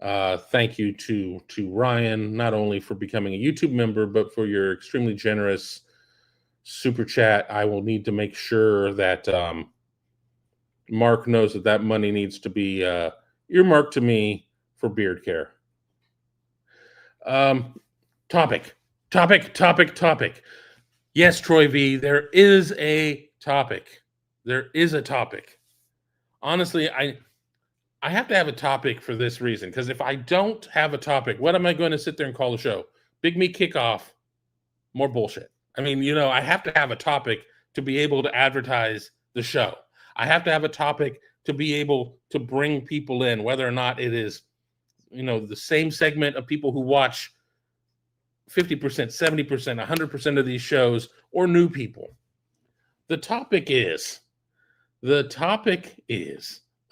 thank you to Ryan, not only for becoming a YouTube member, but for your extremely generous super chat. I will need to make sure that Mark knows that money needs to be earmarked to me for beard care. Topic. Yes, Troy V, there is a topic. Honestly, I have to have a topic for this reason, because if I don't have a topic, what am I going to sit there and call the show? Big Me Kickoff, more bullshit. I mean, I have to have a topic to be able to advertise the show. I have to have a topic to be able to bring people in, whether or not it is, the same segment of people who watch 50%, 70%, 100% of these shows, or new people. The topic is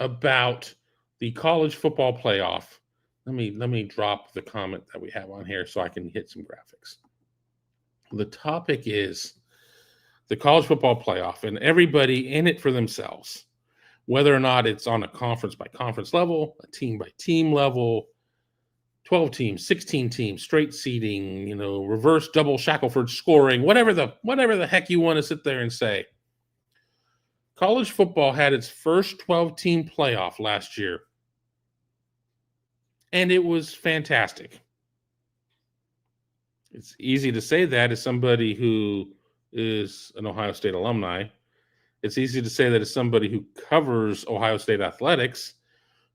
about the college football playoff. Let me drop the comment that we have on here so I can hit some graphics. The topic is the college football playoff, and everybody in it for themselves, whether or not it's on a conference by conference level, a team by team level, 12 teams, 16 teams, straight seeding, reverse double Shackelford scoring, whatever the heck you want to sit there and say. College football had its first 12-team playoff last year, and it was fantastic. It's easy to say that as somebody who is an Ohio State alumni. It's easy to say that as somebody who covers Ohio State athletics,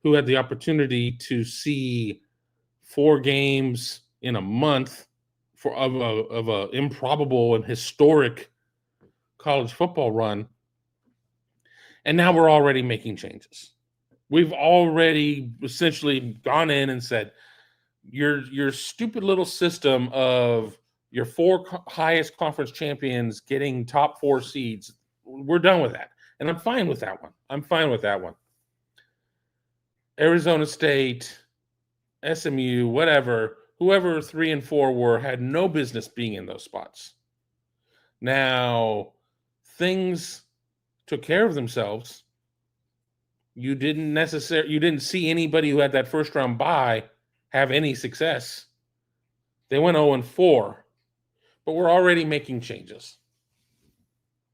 who had the opportunity to see 4 games in a month of a improbable and historic college football run. And now we're already making changes. We've already essentially gone in and said, your stupid little system of your 4 highest conference champions getting top 4 seeds, we're done with that. And I'm fine with that one. Arizona State, SMU, whatever, whoever 3 and 4 were had no business being in those spots. Now, things took care of themselves. You didn't see anybody who had that first round bye have any success. They went 0 and 4, but we're already making changes.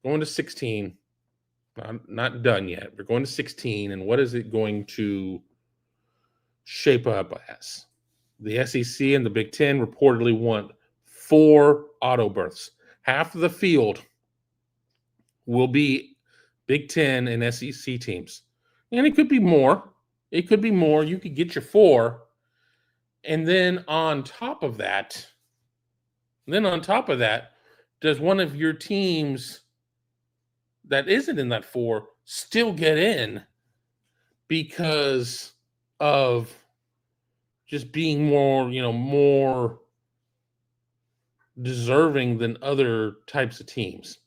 Going to 16, not done yet. We're going to 16, and what is it going to shape up as? The SEC and the Big Ten reportedly want 4 auto berths. Half of the field will be Big Ten and SEC teams. And it could be more. It could be more. You could get your 4. And then on top of that, does one of your teams that isn't in that 4 still get in because of just being more deserving than other types of teams?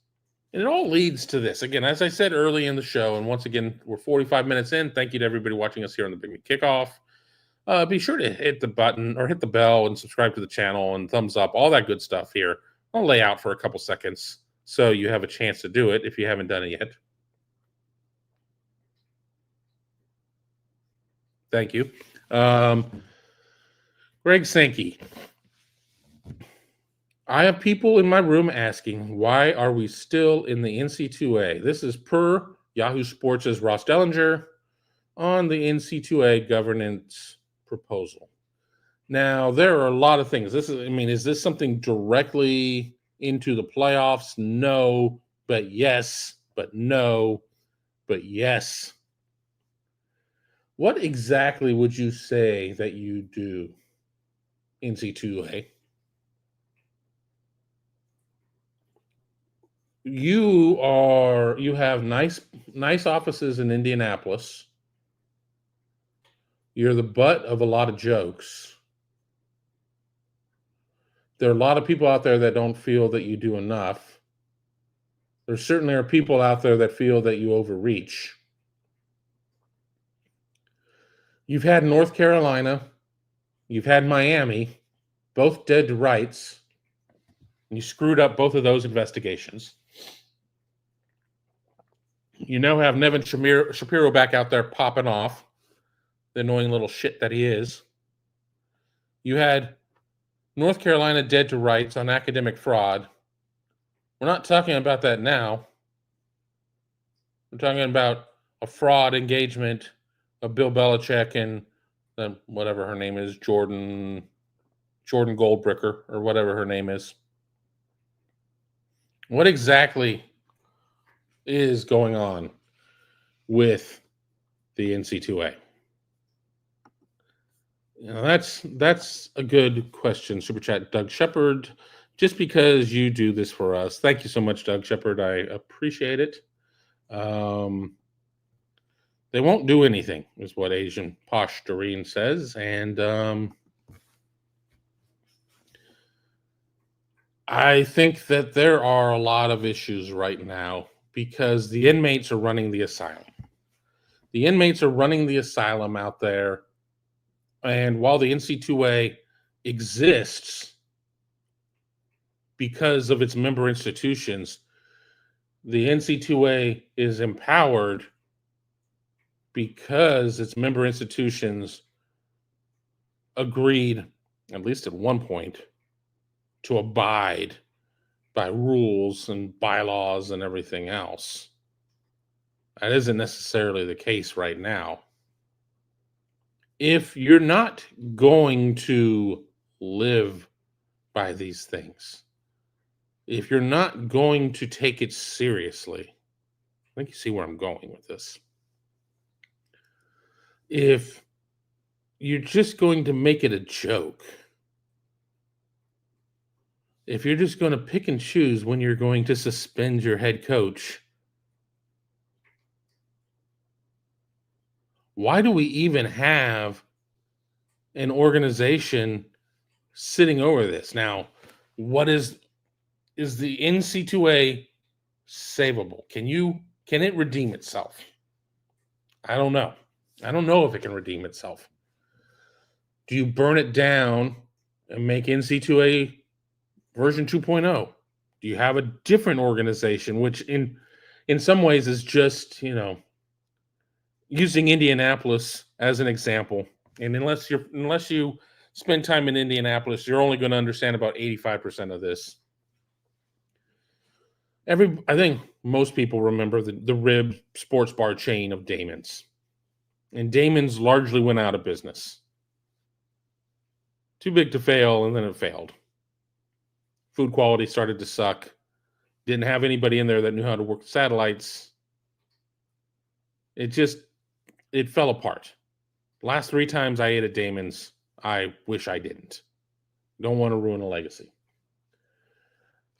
And it all leads to this. Again, as I said early in the show, and once again, we're 45 minutes in. Thank you to everybody watching us here on the Big Me Kickoff. Be sure to hit the button or hit the bell and subscribe to the channel and thumbs up, all that good stuff here. I'll lay out for a couple seconds so you have a chance to do it if you haven't done it yet. Thank you. Greg Sankey. I have people in my room asking, why are we still in the NC2A? This is per Yahoo Sports' Ross Dellinger on the NC2A governance proposal. Now, there are a lot of things. Is this something directly into the playoffs? No, but yes, but no, but yes. What exactly would you say that you do, NC2A? You have nice offices in Indianapolis. You're the butt of a lot of jokes. There are a lot of people out there that don't feel that you do enough. There certainly are people out there that feel that you overreach. You've had North Carolina, you've had Miami, both dead to rights. You screwed up both of those investigations. You now have Nevin Shapiro back out there popping off, the annoying little shit that he is. You had North Carolina dead to rights on academic fraud. We're not talking about that now. We're talking about a fraud engagement of Bill Belichick and whatever her name is, Jordan Goldbricker, or whatever her name is. What exactly is going on with the NC2A? That's a good question. Super chat, Doug Shepard. Just because you do this for us, thank you so much, Doug Shepard. I appreciate it. They won't do anything, is what Asian Posh Doreen says, and I think that there are a lot of issues right now because the inmates are running the asylum. The inmates are running the asylum out there. And while the NC2A exists because of its member institutions, the NC2A is empowered because its member institutions agreed, at least at one point, to abide by rules and bylaws and everything else. That isn't necessarily the case right now. If you're not going to live by these things, if you're not going to take it seriously, I think you see where I'm going with this. If you're just going to make it a joke, if you're just going to pick and choose when you're going to suspend your head coach, why do we even have an organization sitting over this? Now, what is the NC2A savable? Can it redeem itself? I don't know. I don't know if it can redeem itself. Do you burn it down and make NC2A version 2.0? Do you have a different organization, which in some ways is just, using Indianapolis as an example? And unless you spend time in Indianapolis, you're only going to understand about 85% of this. I think most people remember the Rib sports bar chain of Damon's. And Damon's largely went out of business. Too big to fail, and then it failed. Food quality started to suck. Didn't have anybody in there that knew how to work the satellites. It fell apart. Last 3 times I ate at Damon's, I wish I didn't. Don't want to ruin a legacy.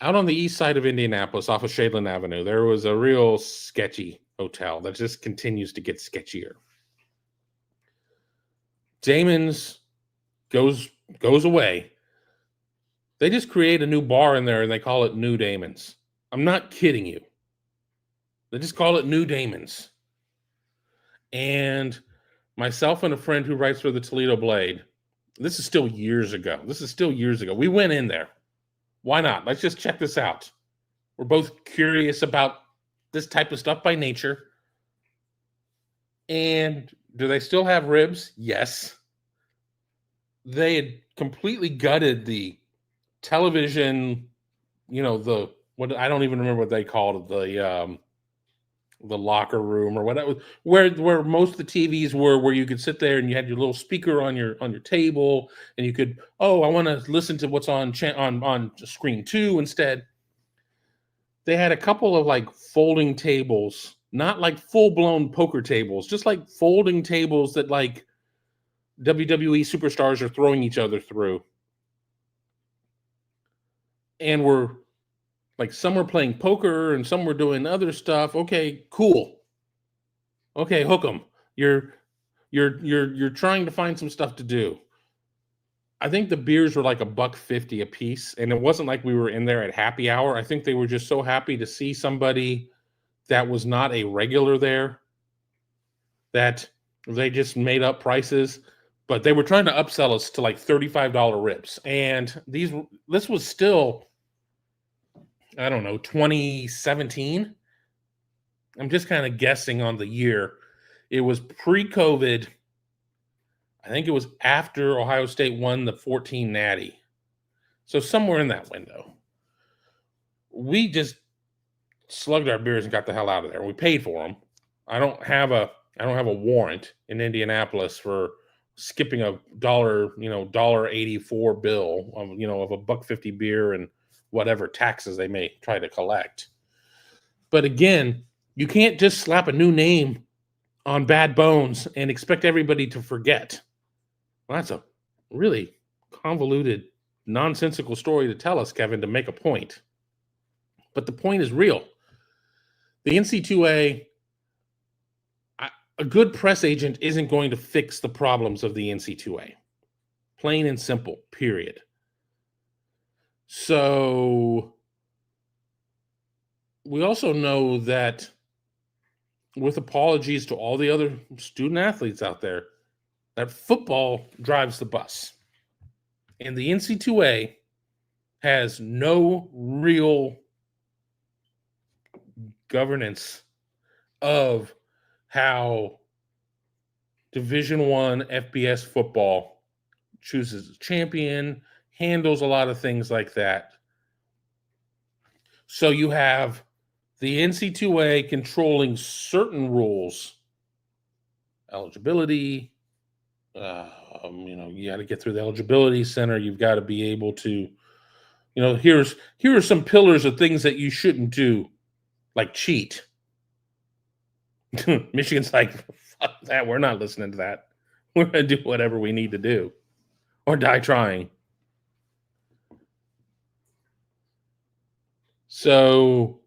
Out on the east side of Indianapolis, off of Shadeland Avenue, there was a real sketchy hotel that just continues to get sketchier. Damon's goes away. They just create a new bar in there and they call it New Damon's. I'm not kidding you. They just call it New Damon's. And myself and a friend who writes for the Toledo Blade, this is still years ago. We went in there. Why not? Let's just check this out. We're both curious about this type of stuff by nature. And do they still have ribs? Yes. They had completely gutted the television, I don't even remember what they called it, the locker room or whatever, where most of the TVs were, where you could sit there and you had your little speaker on your table, and you could, I want to listen to what's on screen 2 instead. They had a couple of like folding tables, not like full-blown poker tables, just like folding tables that like WWE superstars are throwing each other through. And we're like, some were playing poker and some were doing other stuff. Okay, cool. Okay, hook 'em. You're trying to find some stuff to do. I think the beers were like $1.50 a piece, and it wasn't like we were in there at happy hour. I think they were just so happy to see somebody that was not a regular there that they just made up prices. But they were trying to upsell us to like $35 ribs, and this was still, I don't know, 2017. I'm just kind of guessing on the year. It was pre-COVID. I think it was after Ohio State won the 14 Natty. So somewhere in that window. We just slugged our beers and got the hell out of there. We paid for them. I don't have a warrant in Indianapolis for skipping a $1.84 bill of a $1.50 beer and whatever taxes they may try to collect. But again, you can't just slap a new name on bad bones and expect everybody to forget. Well, that's a really convoluted, nonsensical story to tell us, Kevin, to make a point. But the point is real. The NC2A, a good press agent isn't going to fix the problems of the NC2A. Plain and simple, period. So we also know that, with apologies to all the other student athletes out there, that football drives the bus. And the NC2A has no real governance of how Division I FBS football chooses a champion, handles a lot of things like that. So you have the NC2A controlling certain rules, eligibility. You got to get through the eligibility center. You've got to be able to, here are some pillars of things that you shouldn't do, like cheat. Michigan's like, fuck that. We're not listening to that. We're going to do whatever we need to do or die trying. So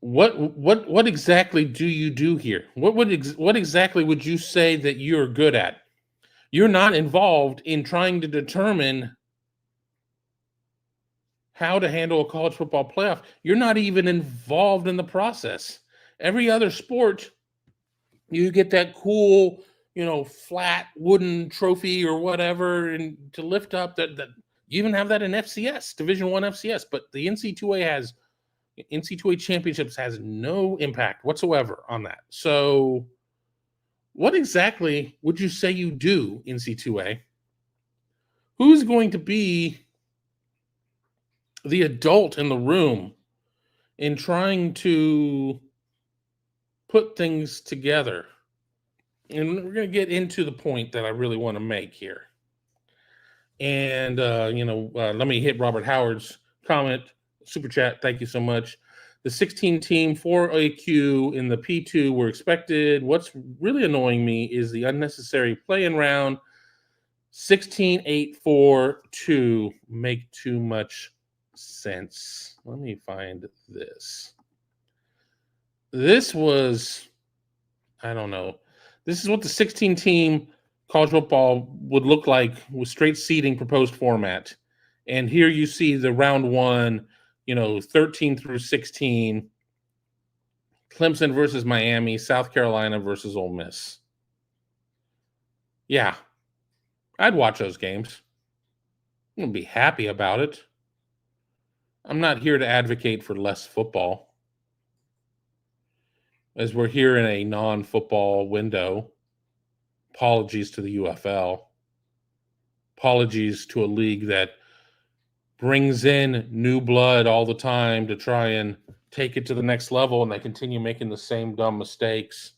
what exactly do you do here? What exactly would you say that you're good at? You're not involved in trying to determine how to handle a college football playoff. You're not even involved in the process. Every other sport, you get that cool flat wooden trophy or whatever, and to lift up that you even have that in FCS, Division I FCS, but the NC2A championships has no impact whatsoever on that. So what exactly would you say you do, NC2A? Who's going to be the adult in the room in trying to put things together? And we're going to get into the point that I really want to make here. And, let me hit Robert Howard's comment, super chat. Thank you so much. The 16 team 4AQ in the P2 were expected. What's really annoying me is the unnecessary play-in round. 16-8-4-2 make too much sense. Let me find this. This was, I don't know. This is what the 16 team college football would look like with straight seeding proposed format. And here you see the round one, 13 through 16, Clemson versus Miami, South Carolina versus Ole Miss. Yeah, I'd watch those games. I'm going to be happy about it. I'm not here to advocate for less football, as we're here in a non-football window. Apologies to the UFL. Apologies to a league that brings in new blood all the time to try and take it to the next level, and they continue making the same dumb mistakes.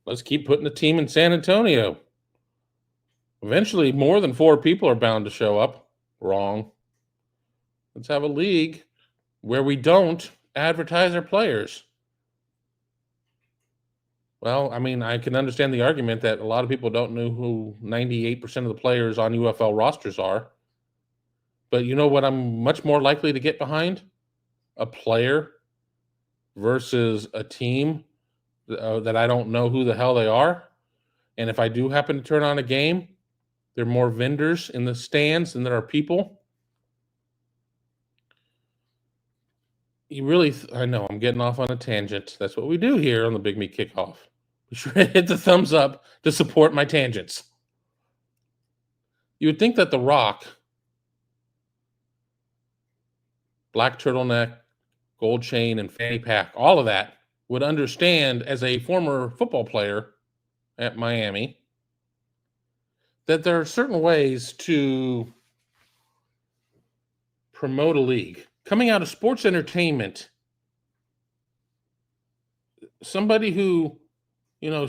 Let's keep putting the team in San Antonio. Eventually, more than 4 people are bound to show up. Wrong. Let's have a league where we don't advertise our players. Well, I mean, I can understand the argument that a lot of people don't know who 98% of the players on UFL rosters are. But you know what I'm much more likely to get behind? A player versus a team that I don't know who the hell they are. And if I do happen to turn on a game, there are more vendors in the stands than there are people. I know I'm getting off on a tangent. That's what we do here on the Big Me Kickoff. Be sure to hit the thumbs up to support my tangents. You would think that The Rock, black turtleneck, gold chain, and fanny pack, all of that, would understand as a former football player at Miami that there are certain ways to promote a league. Coming out of sports entertainment, somebody who,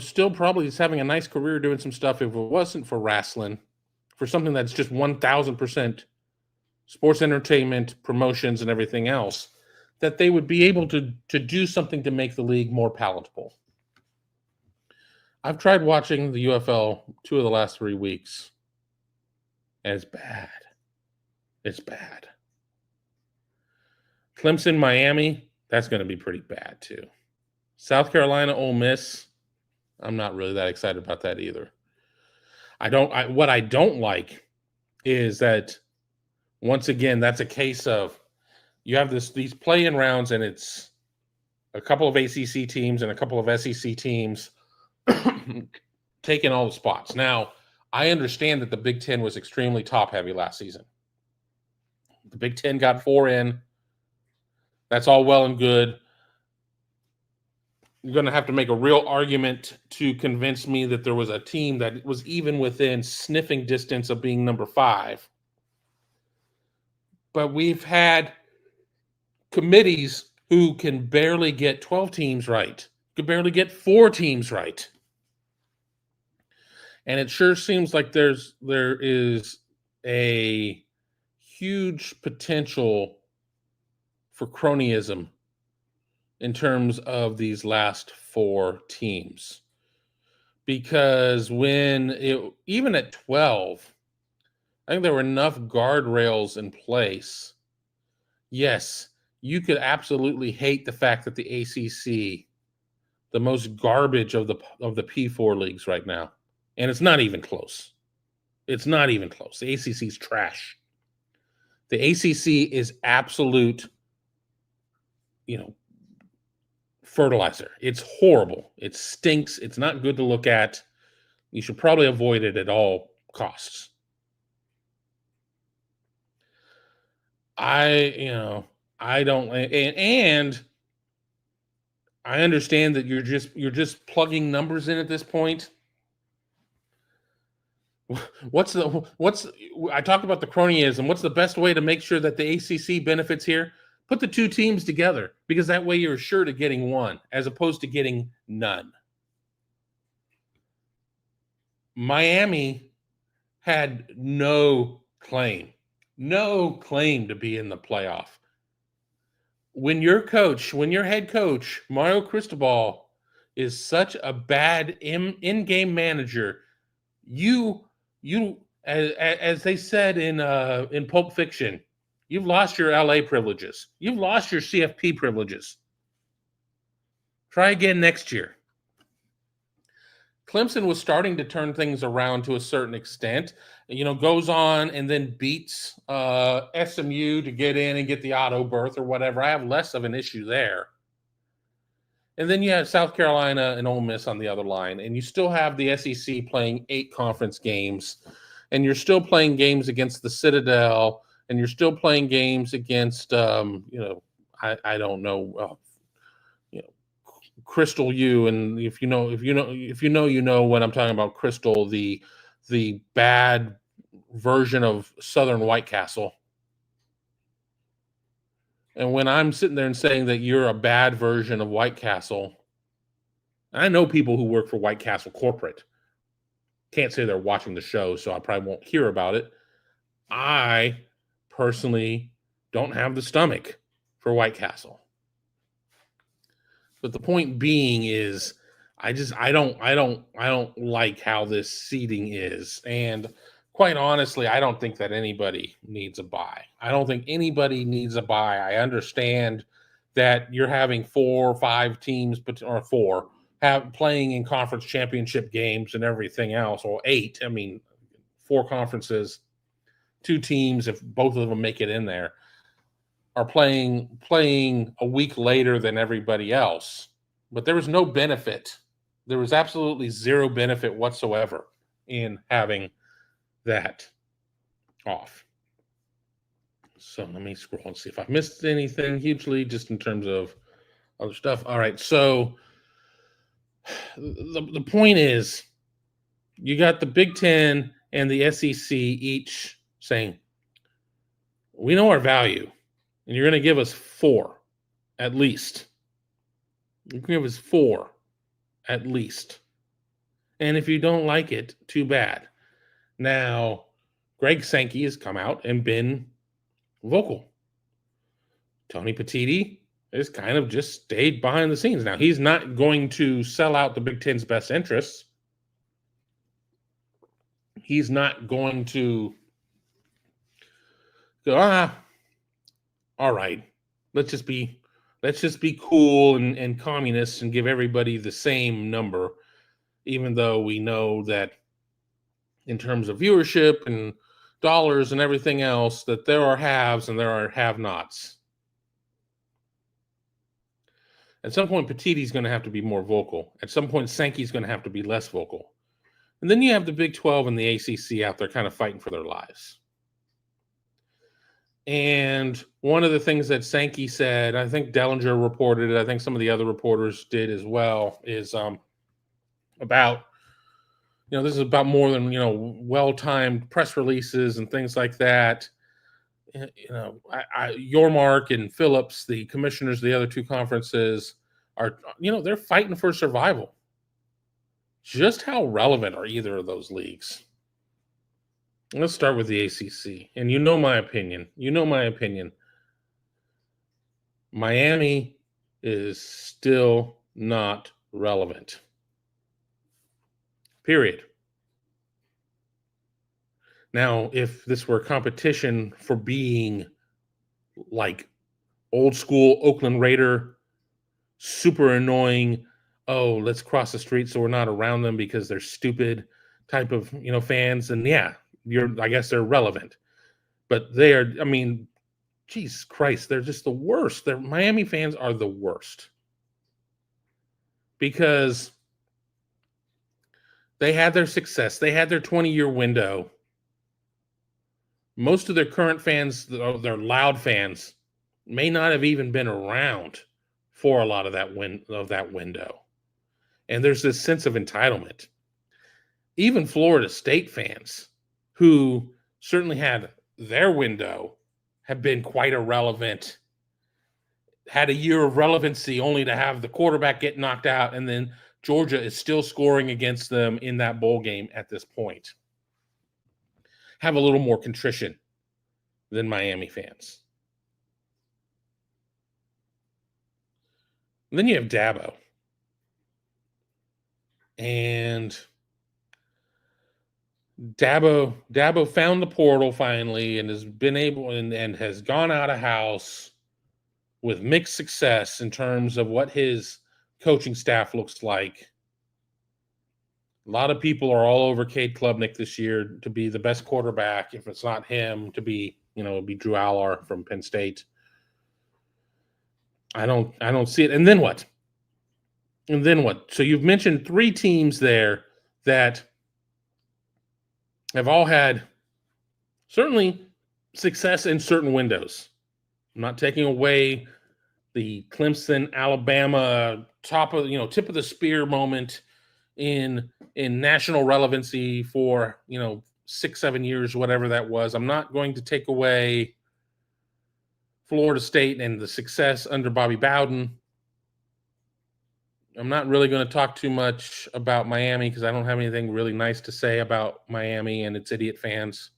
still probably is having a nice career doing some stuff, if it wasn't for wrestling, for something that's just 1,000% sports entertainment, promotions, and everything else, that they would be able to do something to make the league more palatable. I've tried watching the UFL 2 of the last 3 weeks, and it's bad. It's bad. Clemson, Miami, that's going to be pretty bad too. South Carolina, Ole Miss, I'm not really that excited about that either. What I don't like is that, once again, that's a case of you have these play-in rounds, and it's a couple of ACC teams and a couple of SEC teams taking all the spots. Now, I understand that the Big Ten was extremely top-heavy last season. The Big Ten got 4 in. That's all well and good. You're going to have to make a real argument to convince me that there was a team that was even within sniffing distance of being number 5. But we've had committees who can barely get 12 teams right, could barely get 4 teams right. And it sure seems like there is a huge potential for cronyism in terms of these last 4 teams. Because even at 12, I think there were enough guardrails in place. Yes, you could absolutely hate the fact that the ACC, the most garbage of the P4 leagues right now, and it's not even close. It's not even close. The ACC is trash. The ACC is absolute, fertilizer. It's horrible. It stinks. It's not good to look at. You should probably avoid it at all costs. I don't, and I understand that you're just plugging numbers in at this point. I talked about the cronyism. What's the best way to make sure that the ACC benefits here? Put the two teams together, because that way you're sure to getting one as opposed to getting none. Miami had no claim to be in the playoff. When your head coach, Mario Cristobal, is such a bad in-game manager, you as they said in Pulp Fiction, you've lost your LA privileges. You've lost your CFP privileges. Try again next year. Clemson was starting to turn things around to a certain extent, goes on and then beats SMU to get in and get the auto berth or whatever. I have less of an issue there. And then you have South Carolina and Ole Miss on the other line, and you still have the SEC playing 8 conference games, and you're still playing games against the Citadel, and you're still playing games against, I don't know, Crystal U, and if you know what I'm talking about. Crystal, the bad version of Southern White Castle. And when I'm sitting there and saying that you're a bad version of White Castle, I know people who work for White Castle corporate. Can't say they're watching the show, so I probably won't hear about it. I personally don't have the stomach for White Castle. But the point being is, I don't like how this seating is. And quite honestly, I don't think that anybody needs a bye. I don't think anybody needs a bye. I understand that you're having 4 or 5 teams, or 4, playing in conference championship games and everything else, or 8. I mean, 4 conferences, 2 teams, if both of them make it in there, are playing a week later than everybody else. But there was no benefit. There was absolutely zero benefit whatsoever in having that off. So let me scroll and see if I've missed anything hugely, just in terms of other stuff. All right, so the point is, you got the Big Ten and the SEC each saying, we know our value, and you're going to give us 4 at least. You can give us 4 at least. And if you don't like it, too bad. Now, Greg Sankey has come out and been vocal. Tony Petitti has kind of just stayed behind the scenes. Now, he's not going to sell out the Big Ten's best interests. He's not going to go, all right, let's just be cool and communists and give everybody the same number, even though we know that in terms of viewership and dollars and everything else, that there are haves and there are have-nots. At some point, Petitti's going to have to be more vocal. At some point, Sankey's going to have to be less vocal. And then you have the Big 12 and the ACC out there kind of fighting for their lives. And one of the things that Sankey said, I think Dellinger reported it, I think some of the other reporters did as well, is about, this is about more than, well-timed press releases and things like that. Yormark and Phillips, the commissioners of the other 2 conferences, are, they're fighting for survival. Just how relevant are either of those leagues? Let's start with the ACC. And my opinion. Miami is still not relevant. Period. Now, if this were a competition for being like old school Oakland Raider, super annoying, let's cross the street so we're not around them because they're stupid type of, fans, then yeah, I guess they're relevant. But they are, Jesus Christ, they're just the worst. Miami fans are the worst. because they had their success. They had their 20-year window. Most of their current fans, their loud fans, may not have even been around for a lot of that window. And there's this sense of entitlement. Even Florida State fans, who certainly had their window, have been quite irrelevant, had a year of relevancy only to have the quarterback get knocked out, and then Georgia is still scoring against them in that bowl game at this point. Have a little more contrition than Miami fans. And then you have Dabo. And Dabo found the portal finally and has been able and has gone out of house with mixed success in terms of what his coaching staff looks like. A lot of people are all over Cade Klubnik this year to be the best quarterback. If it's not him, to be, be Drew Allar from Penn State. I don't see it. And then what? So you've mentioned 3 teams there that have all had certainly success in certain windows. I'm not taking away the Clemson, Alabama tip of the spear moment in national relevancy for 6-7 years, whatever that was. I'm not going to take away Florida State and the success under Bobby Bowden. I'm not really going to talk too much about Miami because I don't have anything really nice to say about Miami and its idiot fans.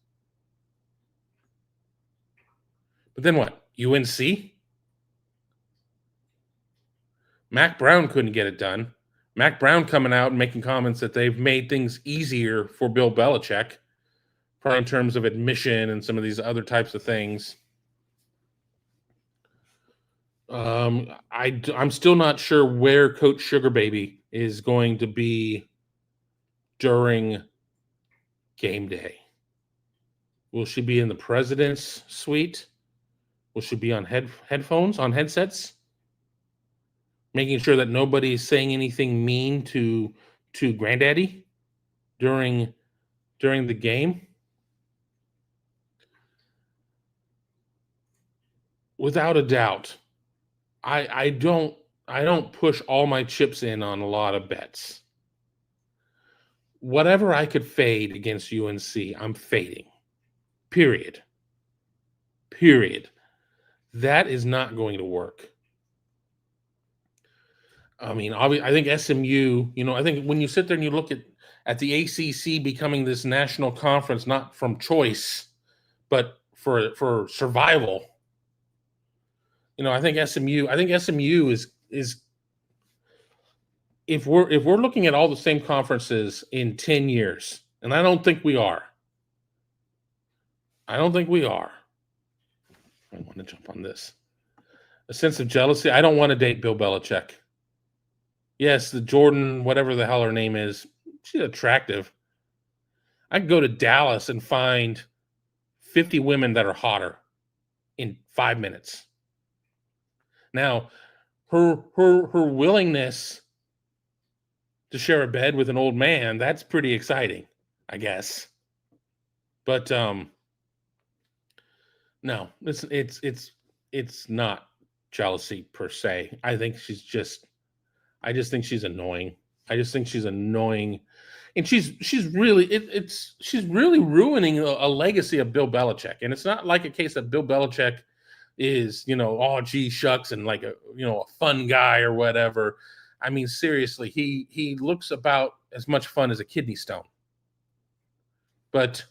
But then what? UNC? Mac Brown couldn't get it done. Mac Brown coming out and making comments that they've made things easier for Bill Belichick, probably in terms of admission and some of these other types of things. I'm still not sure where Coach Sugar Baby is going to be during game day. Will she be in the president's suite? Will she be on headphones, on headsets? Making sure that nobody's saying anything mean to Granddaddy during the game? Without a doubt. I don't push all my chips in on a lot of bets. Whatever I could fade against UNC, I'm fading. Period. That is not going to work. I mean, obviously, I think SMU, I think when you sit there and you look at the ACC becoming this national conference, not from choice, but for survival, I think SMU is if we're looking at all the same conferences in 10 years, and I don't think we are. I want to jump on this. A sense of jealousy. I don't want to date Bill Belichick. Yes, the Jordan, whatever the hell her name is, she's attractive. I could go to Dallas and find 50 women that are hotter in 5 minutes. Now, her willingness to share a bed with an old man, that's pretty exciting, I guess. But no, it's not jealousy per se. I just think she's annoying. And she's really ruining a legacy of Bill Belichick. And it's not like a case that Bill Belichick is, oh gee shucks and like a fun guy or whatever. I mean, seriously, he looks about as much fun as a kidney stone. But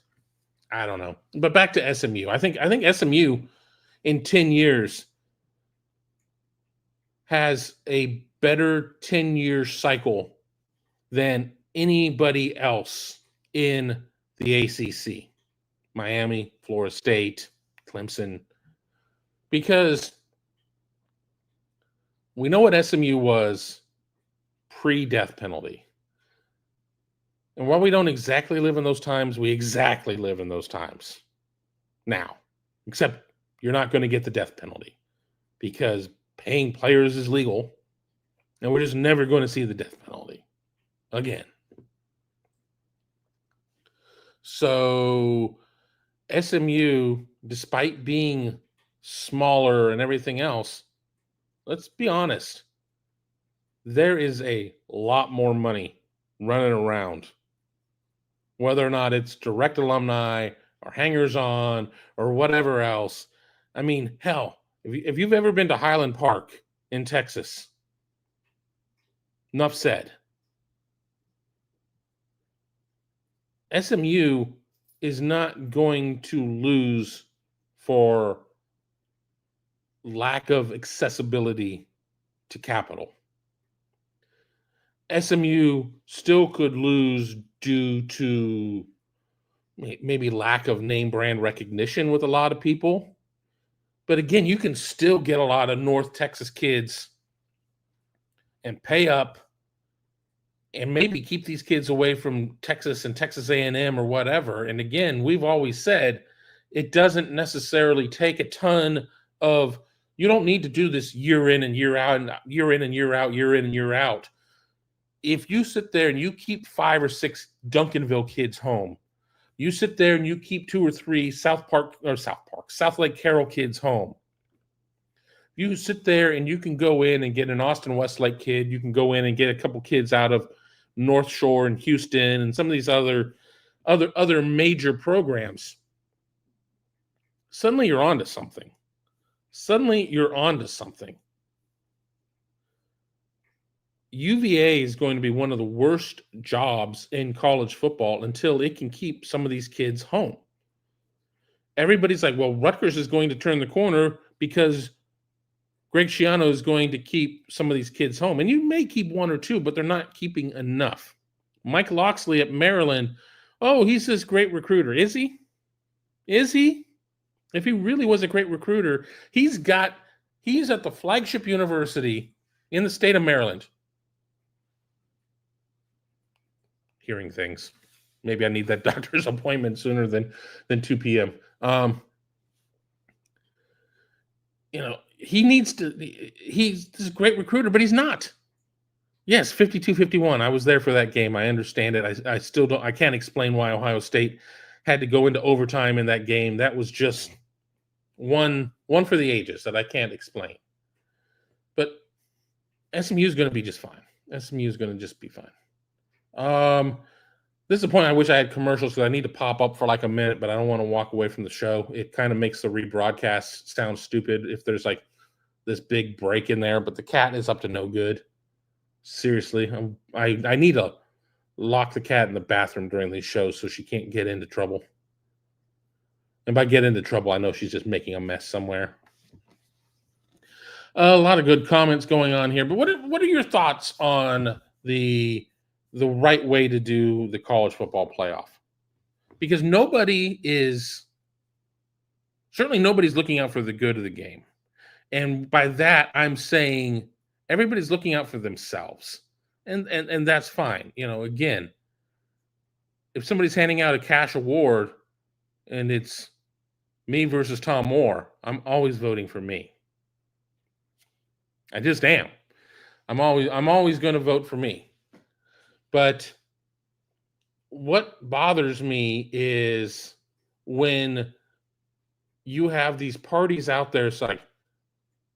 I don't know. But back to SMU. I think SMU in 10 years has a better 10-year cycle than anybody else in the ACC. Miami, Florida State, Clemson. Because we know what SMU was pre-death penalty. And while we don't exactly live in those times, we exactly live in those times now. Except you're not going to get the death penalty because paying players is legal. And we're just never going to see the death penalty again. So SMU, despite being smaller and everything else, let's be honest, there is a lot more money running around, whether or not it's direct alumni or hangers on or whatever else. I mean, hell, if you've ever been to Highland Park in Texas, enough said. SMU is not going to lose for lack of accessibility to capital. SMU still could lose due to maybe lack of name brand recognition with a lot of people. But again, you can still get a lot of North Texas kids and pay up and maybe keep these kids away from Texas and Texas A&M or whatever. And again, we've always said it doesn't necessarily take a ton of, you don't need to do this year in and year out, and year in and year out, year in and year out. If you sit there and you keep 5 or 6 Duncanville kids home, you sit there and you keep 2 or 3 South Lake Carroll kids home. You sit there and you can go in and get an Austin Westlake kid. You can go in and get a couple kids out of North Shore and Houston and some of these other major programs. Suddenly you're onto something. UVA is going to be one of the worst jobs in college football until it can keep some of these kids home. Everybody's like, well, Rutgers is going to turn the corner because Greg Schiano is going to keep some of these kids home. And you may keep 1 or 2, but they're not keeping enough. Mike Loxley at Maryland, oh, he's this great recruiter. Is he? Is he? If he really was a great recruiter, he's at the flagship university in the state of Maryland. Hearing things. Maybe I need that doctor's appointment sooner than 2 p.m. He's a great recruiter, but he's not. Yes, 52-51. I was there for that game. I understand it. I can't explain why Ohio State had to go into overtime in that game. That was just one for the ages that I can't explain. But SMU is going to be just fine. SMU is going to just be fine. This is the point I wish I had commercials because I need to pop up for like a minute, but I don't want to walk away from the show. It kind of makes the rebroadcast sound stupid if there's like this big break in there, but the cat is up to no good. Seriously, I need to lock the cat in the bathroom during these shows so she can't get into trouble. And by get into trouble, I know she's just making a mess somewhere. A lot of good comments going on here, but what are your thoughts on the right way to do the college football playoff? Because nobody's looking out for the good of the game. And by that, I'm saying everybody's looking out for themselves. And that's fine. Again, if somebody's handing out a cash award and it's me versus Tom Moore, I'm always voting for me. I just am. I'm always going to vote for me. But what bothers me is when you have these parties out there, it's like,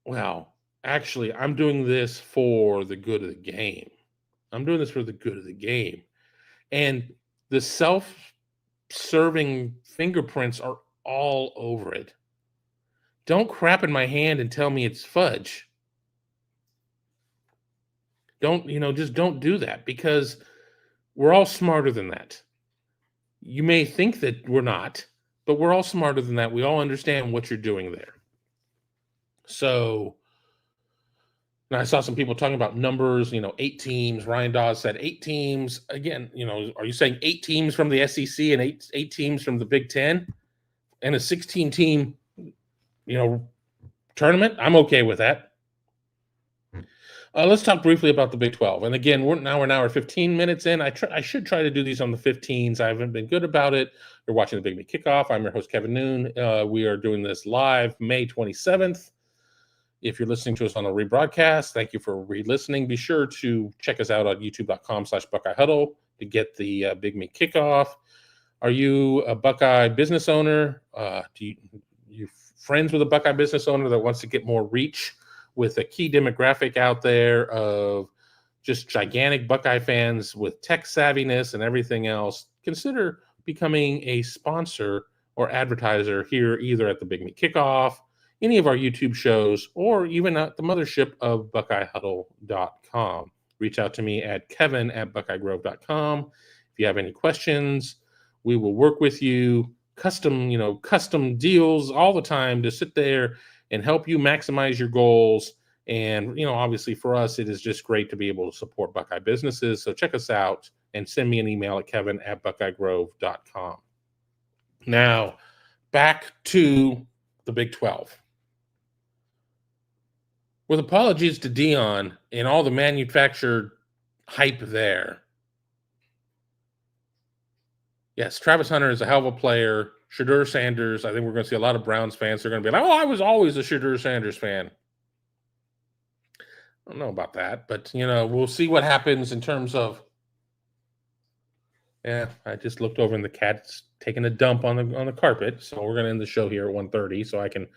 well, actually, I'm doing this for the good of the game. I'm doing this for the good of the game. And the self-serving fingerprints are all over it. Don't crap in my hand and tell me it's fudge. Just don't do that, because we're all smarter than that. You may think that we're not, but we're all smarter than that. We all understand what you're doing there. So, and I saw some people talking about numbers, 8 teams. Ryan Dawes said 8 teams. Again, are you saying 8 teams from the SEC and eight teams from the Big Ten and a 16-team, tournament? I'm okay with that. Let's talk briefly about the Big 12. And again, we're an hour 15 minutes in. I should try to do these on the 15s. I haven't been good about it. You're watching the Big Me Kickoff. I'm your host, Kevin Noon. We are doing this live May 27th. If you're listening to us on a rebroadcast, thank you for re-listening. Be sure to check us out on youtube.com/Buckeye Huddle to get the Big Me Kickoff. Are you a Buckeye business owner? You friends with a Buckeye business owner that wants to get more reach with a key demographic out there of just gigantic Buckeye fans with tech savviness and everything else? Consider becoming a sponsor or advertiser here, either at the Big Me Kickoff, any of our YouTube shows, or even at the mothership of BuckeyeHuddle.com. Reach out to me at kevin@buckeyegrove.com. If you have any questions, we will work with you. Custom deals all the time to sit there and help you maximize your goals. And, obviously for us, it is just great to be able to support Buckeye businesses. So check us out and send me an email at kevin@buckeyegrove.com. Now, back to the Big 12. With apologies to Dion and all the manufactured hype there. Yes, Travis Hunter is a hell of a player. Shedeur Sanders, I think we're going to see a lot of Browns fans. They're going to be like, I was always a Shedeur Sanders fan. I don't know about that, but, we'll see what happens in terms of. Yeah, I just looked over and the cat's taking a dump on the carpet. So we're going to end the show here at 1:30 so I can,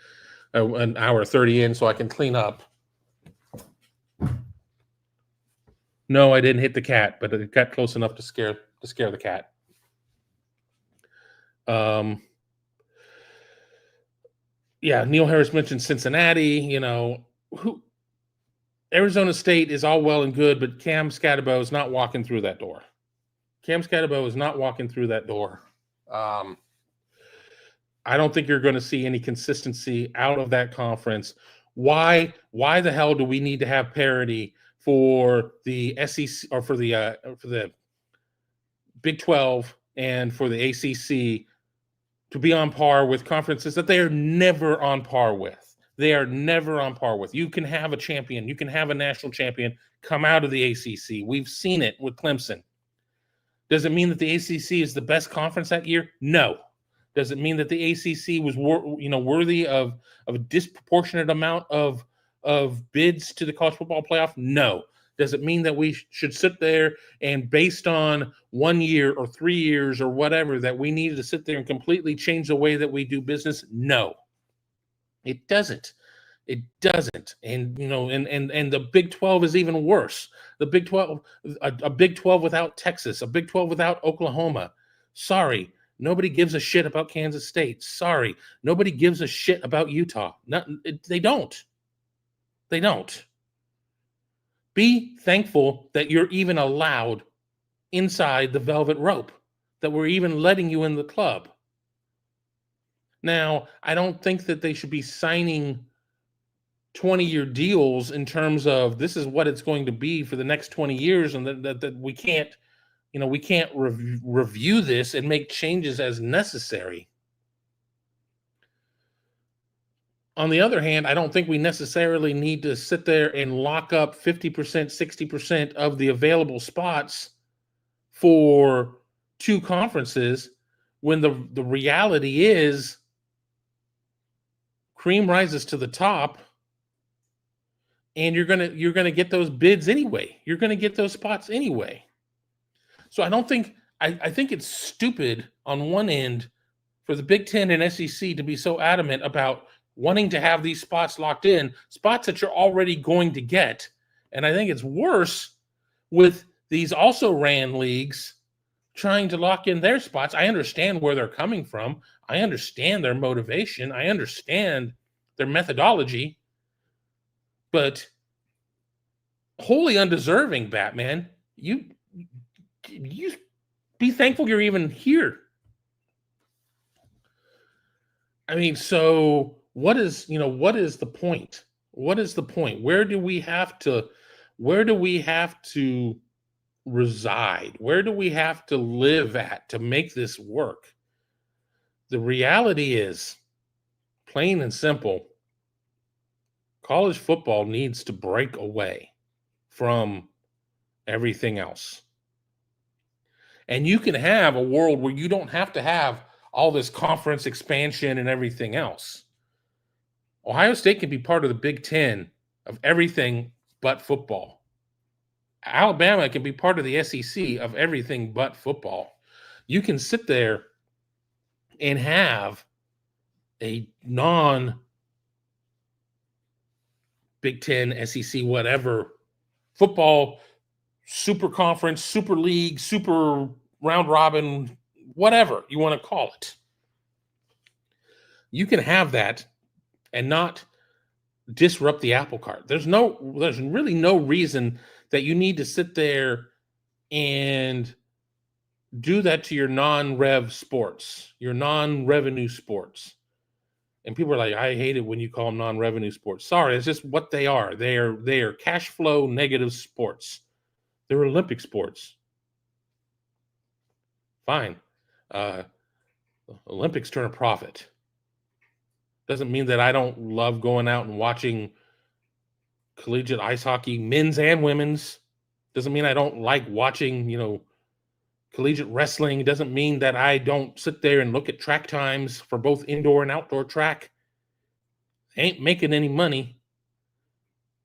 an hour 30 in, so I can clean up. No, I didn't hit the cat, but it got close enough to scare the cat. Yeah, Neil Harris mentioned Cincinnati. Arizona State is all well and good, but Cam Scatterbo is not walking through that door. I don't think you're going to see any consistency out of that conference. Why the hell do we need to have parity for the SEC or for the Big 12 and for the ACC to be on par with conferences that they are never on par with? You can have a champion. You can have a national champion come out of the ACC. We've seen it with Clemson. Does it mean that the ACC is the best conference that year? No. Does it mean that the ACC was worthy of a disproportionate amount of bids to the college football playoff? No. Does it mean that we should sit there and based on 1 year or 3 years or whatever that we needed to sit there and completely change the way that we do business? No. It doesn't. And and the Big 12 is even worse. The Big 12, a Big 12 without Texas, a Big 12 without Oklahoma. Sorry, nobody gives a shit about Kansas State. Sorry, nobody gives a shit about Utah. They don't. Be thankful that you're even allowed inside the velvet rope, that we're even letting you in the club. Now, I don't think that they should be signing 20-year deals in terms of this is what it's going to be for the next 20 years, and that we can't, review this and make changes as necessary. On the other hand, I don't think we necessarily need to sit there and lock up 50%, 60% of the available spots for two conferences when the reality is cream rises to the top. And you're gonna get those bids anyway. You're gonna get those spots anyway. So I think it's stupid on one end for the Big Ten and SEC to be so adamant about wanting to have these spots locked in, spots that you're already going to get. And I think it's worse with these also ran leagues trying to lock in their spots. I understand where they're coming from. I understand their motivation. I understand their methodology. But wholly undeserving, Batman. You be thankful you're even here. I mean, so what is the point? What is the point? Where do we have to reside? Where do we have to live at to make this work? The reality is, plain and simple, college football needs to break away from everything else. And you can have a world where you don't have to have all this conference expansion and everything else. Ohio State can be part of the Big Ten of everything but football. Alabama can be part of the SEC of everything but football. You can sit there and have a non-Big Ten, SEC, whatever, football, super conference, super league, super round robin, whatever you want to call it. You can have that and not disrupt the apple cart. There's really no reason that you need to sit there and do that to your non-rev sports, your non-revenue sports. And people are like, I hate it when you call them non-revenue sports. Sorry, it's just what they are. They are cash flow negative sports. They're Olympic sports. Fine. Olympics turn a profit. Doesn't mean that I don't love going out and watching collegiate ice hockey, men's and women's. Doesn't mean I don't like watching, collegiate wrestling. It doesn't mean that I don't sit there and look at track times for both indoor and outdoor track. They ain't making any money.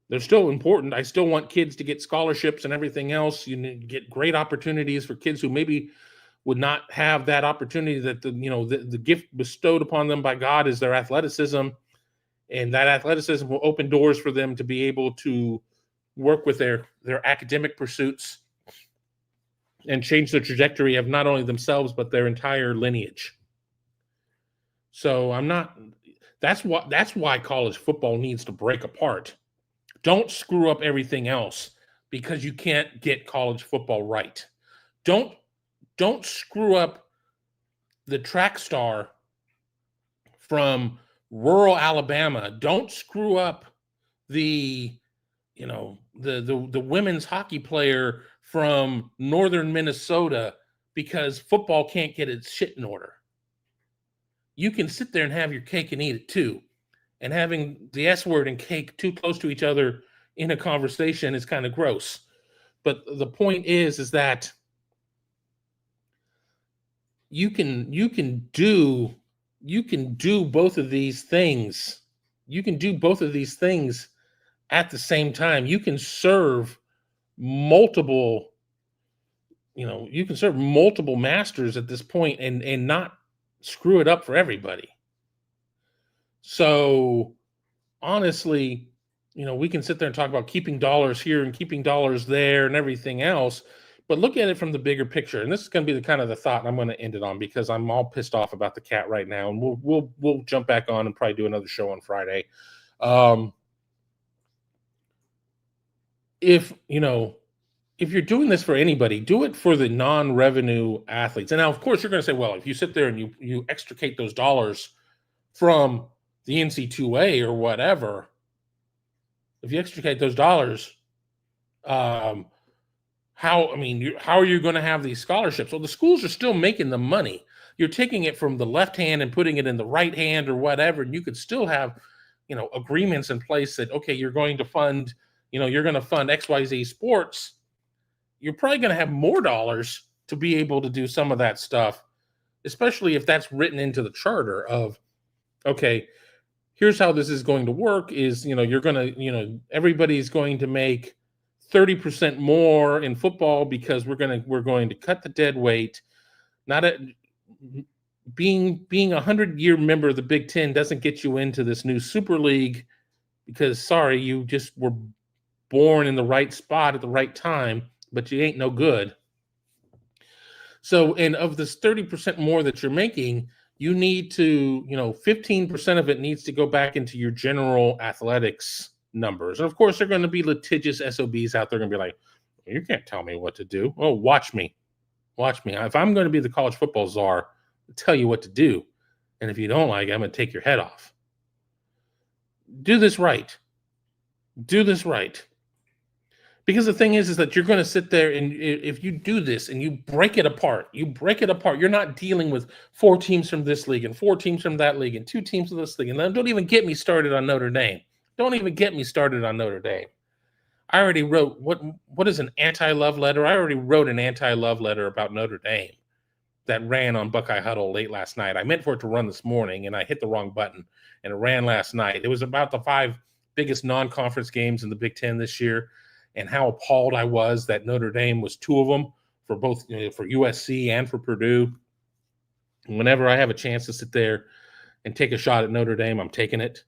They're still important. I still want kids to get scholarships and everything else. You need to get great opportunities for kids who maybe would not have that opportunity, that the gift bestowed upon them by God is their athleticism. And that athleticism will open doors for them to be able to work with their academic pursuits and change the trajectory of not only themselves, but their entire lineage. So that's why college football needs to break apart. Don't screw up everything else because you can't get college football right. Don't screw up the track star from rural Alabama. Don't screw up the women's hockey player from northern Minnesota because football can't get its shit in order. You can sit there and have your cake and eat it too. And having the S word and cake too close to each other in a conversation is kind of gross. But the point is that you can do both of these things. You can do both of these things at the same time. You can serve multiple masters at this point and not screw it up for everybody. So honestly, we can sit there and talk about keeping dollars here and keeping dollars there and everything else, but look at it from the bigger picture. And this is going to be the thought I'm going to end it on, because I'm all pissed off about the cat right now. And we'll jump back on and probably do another show on Friday. If you're doing this for anybody, do it for the non-revenue athletes. And now, of course, you're going to say, well, if you sit there and you extricate those dollars from the NCAA or whatever, if you extricate those dollars, how are you going to have these scholarships? Well, the schools are still making the money. You're taking it from the left hand and putting it in the right hand or whatever, and you could still have, agreements in place that, okay, you're going to fund, you're going to fund XYZ sports. You're probably going to have more dollars to be able to do some of that stuff, especially if that's written into the charter of, okay, here's how this is going to work is, you're going to, everybody's going to make 30% more in football because we're going to cut the dead weight. Being a 100-year member of the Big Ten doesn't get you into this new super league, because sorry, you just were born in the right spot at the right time, but you ain't no good. So, and of this 30% more that you're making, you need to, 15% of it needs to go back into your general athletics numbers. And of course, there are going to be litigious SOBs out there going to be like, you can't tell me what to do. Oh, watch me. If I'm going to be the college football czar, I'll tell you what to do. And if you don't like it, I'm going to take your head off. Do this right. Because the thing is that you're going to sit there and if you do this and you break it apart, you're not dealing with 4 teams from this league and 4 teams from that league and 2 teams from this league. And then don't even get me started on Notre Dame. I already wrote, what is an anti-love letter? I already wrote an anti-love letter about Notre Dame. that ran on Buckeye Huddle late last night. I meant for it to run this morning, and I hit the wrong button, and it ran last night. It was about the 5 biggest non-conference games in the Big Ten this year, and how appalled I was that Notre Dame was 2 of them for both, for USC and for Purdue. Whenever I have a chance to sit there and take a shot at Notre Dame, I'm taking it.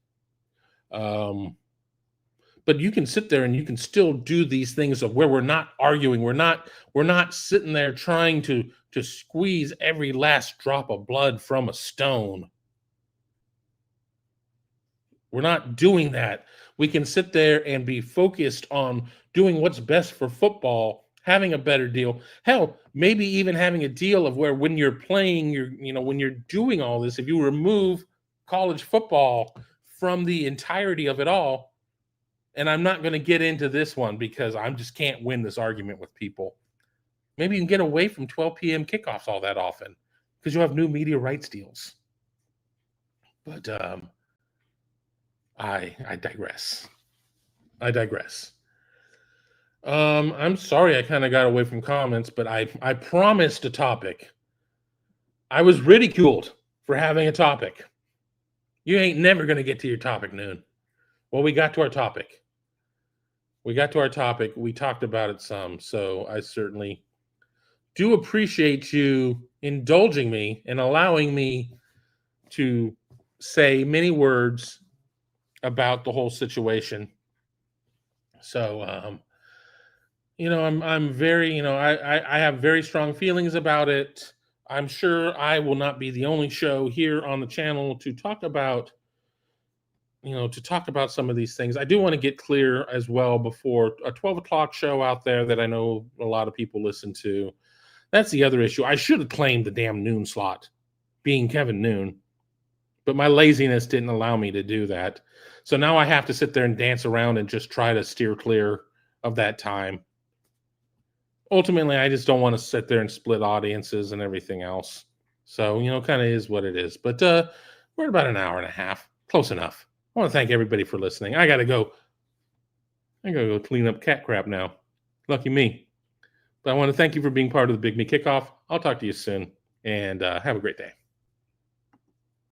But you can sit there and you can still do these things of where we're not arguing. We're not sitting there trying to squeeze every last drop of blood from a stone. We're not doing that. We can sit there and be focused on doing what's best for football, having a better deal. Hell, maybe even having a deal of where when you're playing, when you're doing all this, if you remove college football from the entirety of it all, and I'm not going to get into this one because I just can't win this argument with people. Maybe you can get away from 12 p.m. kickoffs all that often because you have new media rights deals. But I digress. I'm sorry I kind of got away from comments, but I promised a topic. I was ridiculed for having a topic. You ain't never going to get to your topic, Noon. Well, we got to our topic. We talked about it some, so I certainly do appreciate you indulging me and allowing me to say many words about the whole situation. So, I'm very, I have very strong feelings about it. I'm sure I will not be the only show here on the channel to talk about some of these things. I do want to get clear as well before a 12 o'clock show out there that I know a lot of people listen to. That's the other issue. I should have claimed the damn noon slot, being Kevin Noon, but my laziness didn't allow me to do that. So now I have to sit there and dance around and just try to steer clear of that time. Ultimately, I just don't want to sit there and split audiences and everything else. So, kind of is what it is. But we're at about an hour and a half. Close enough. I want to thank everybody for listening. I gotta go clean up cat crap now. Lucky me. But I want to thank you for being part of the Big Me Kickoff. I'll talk to you soon, and have a great day.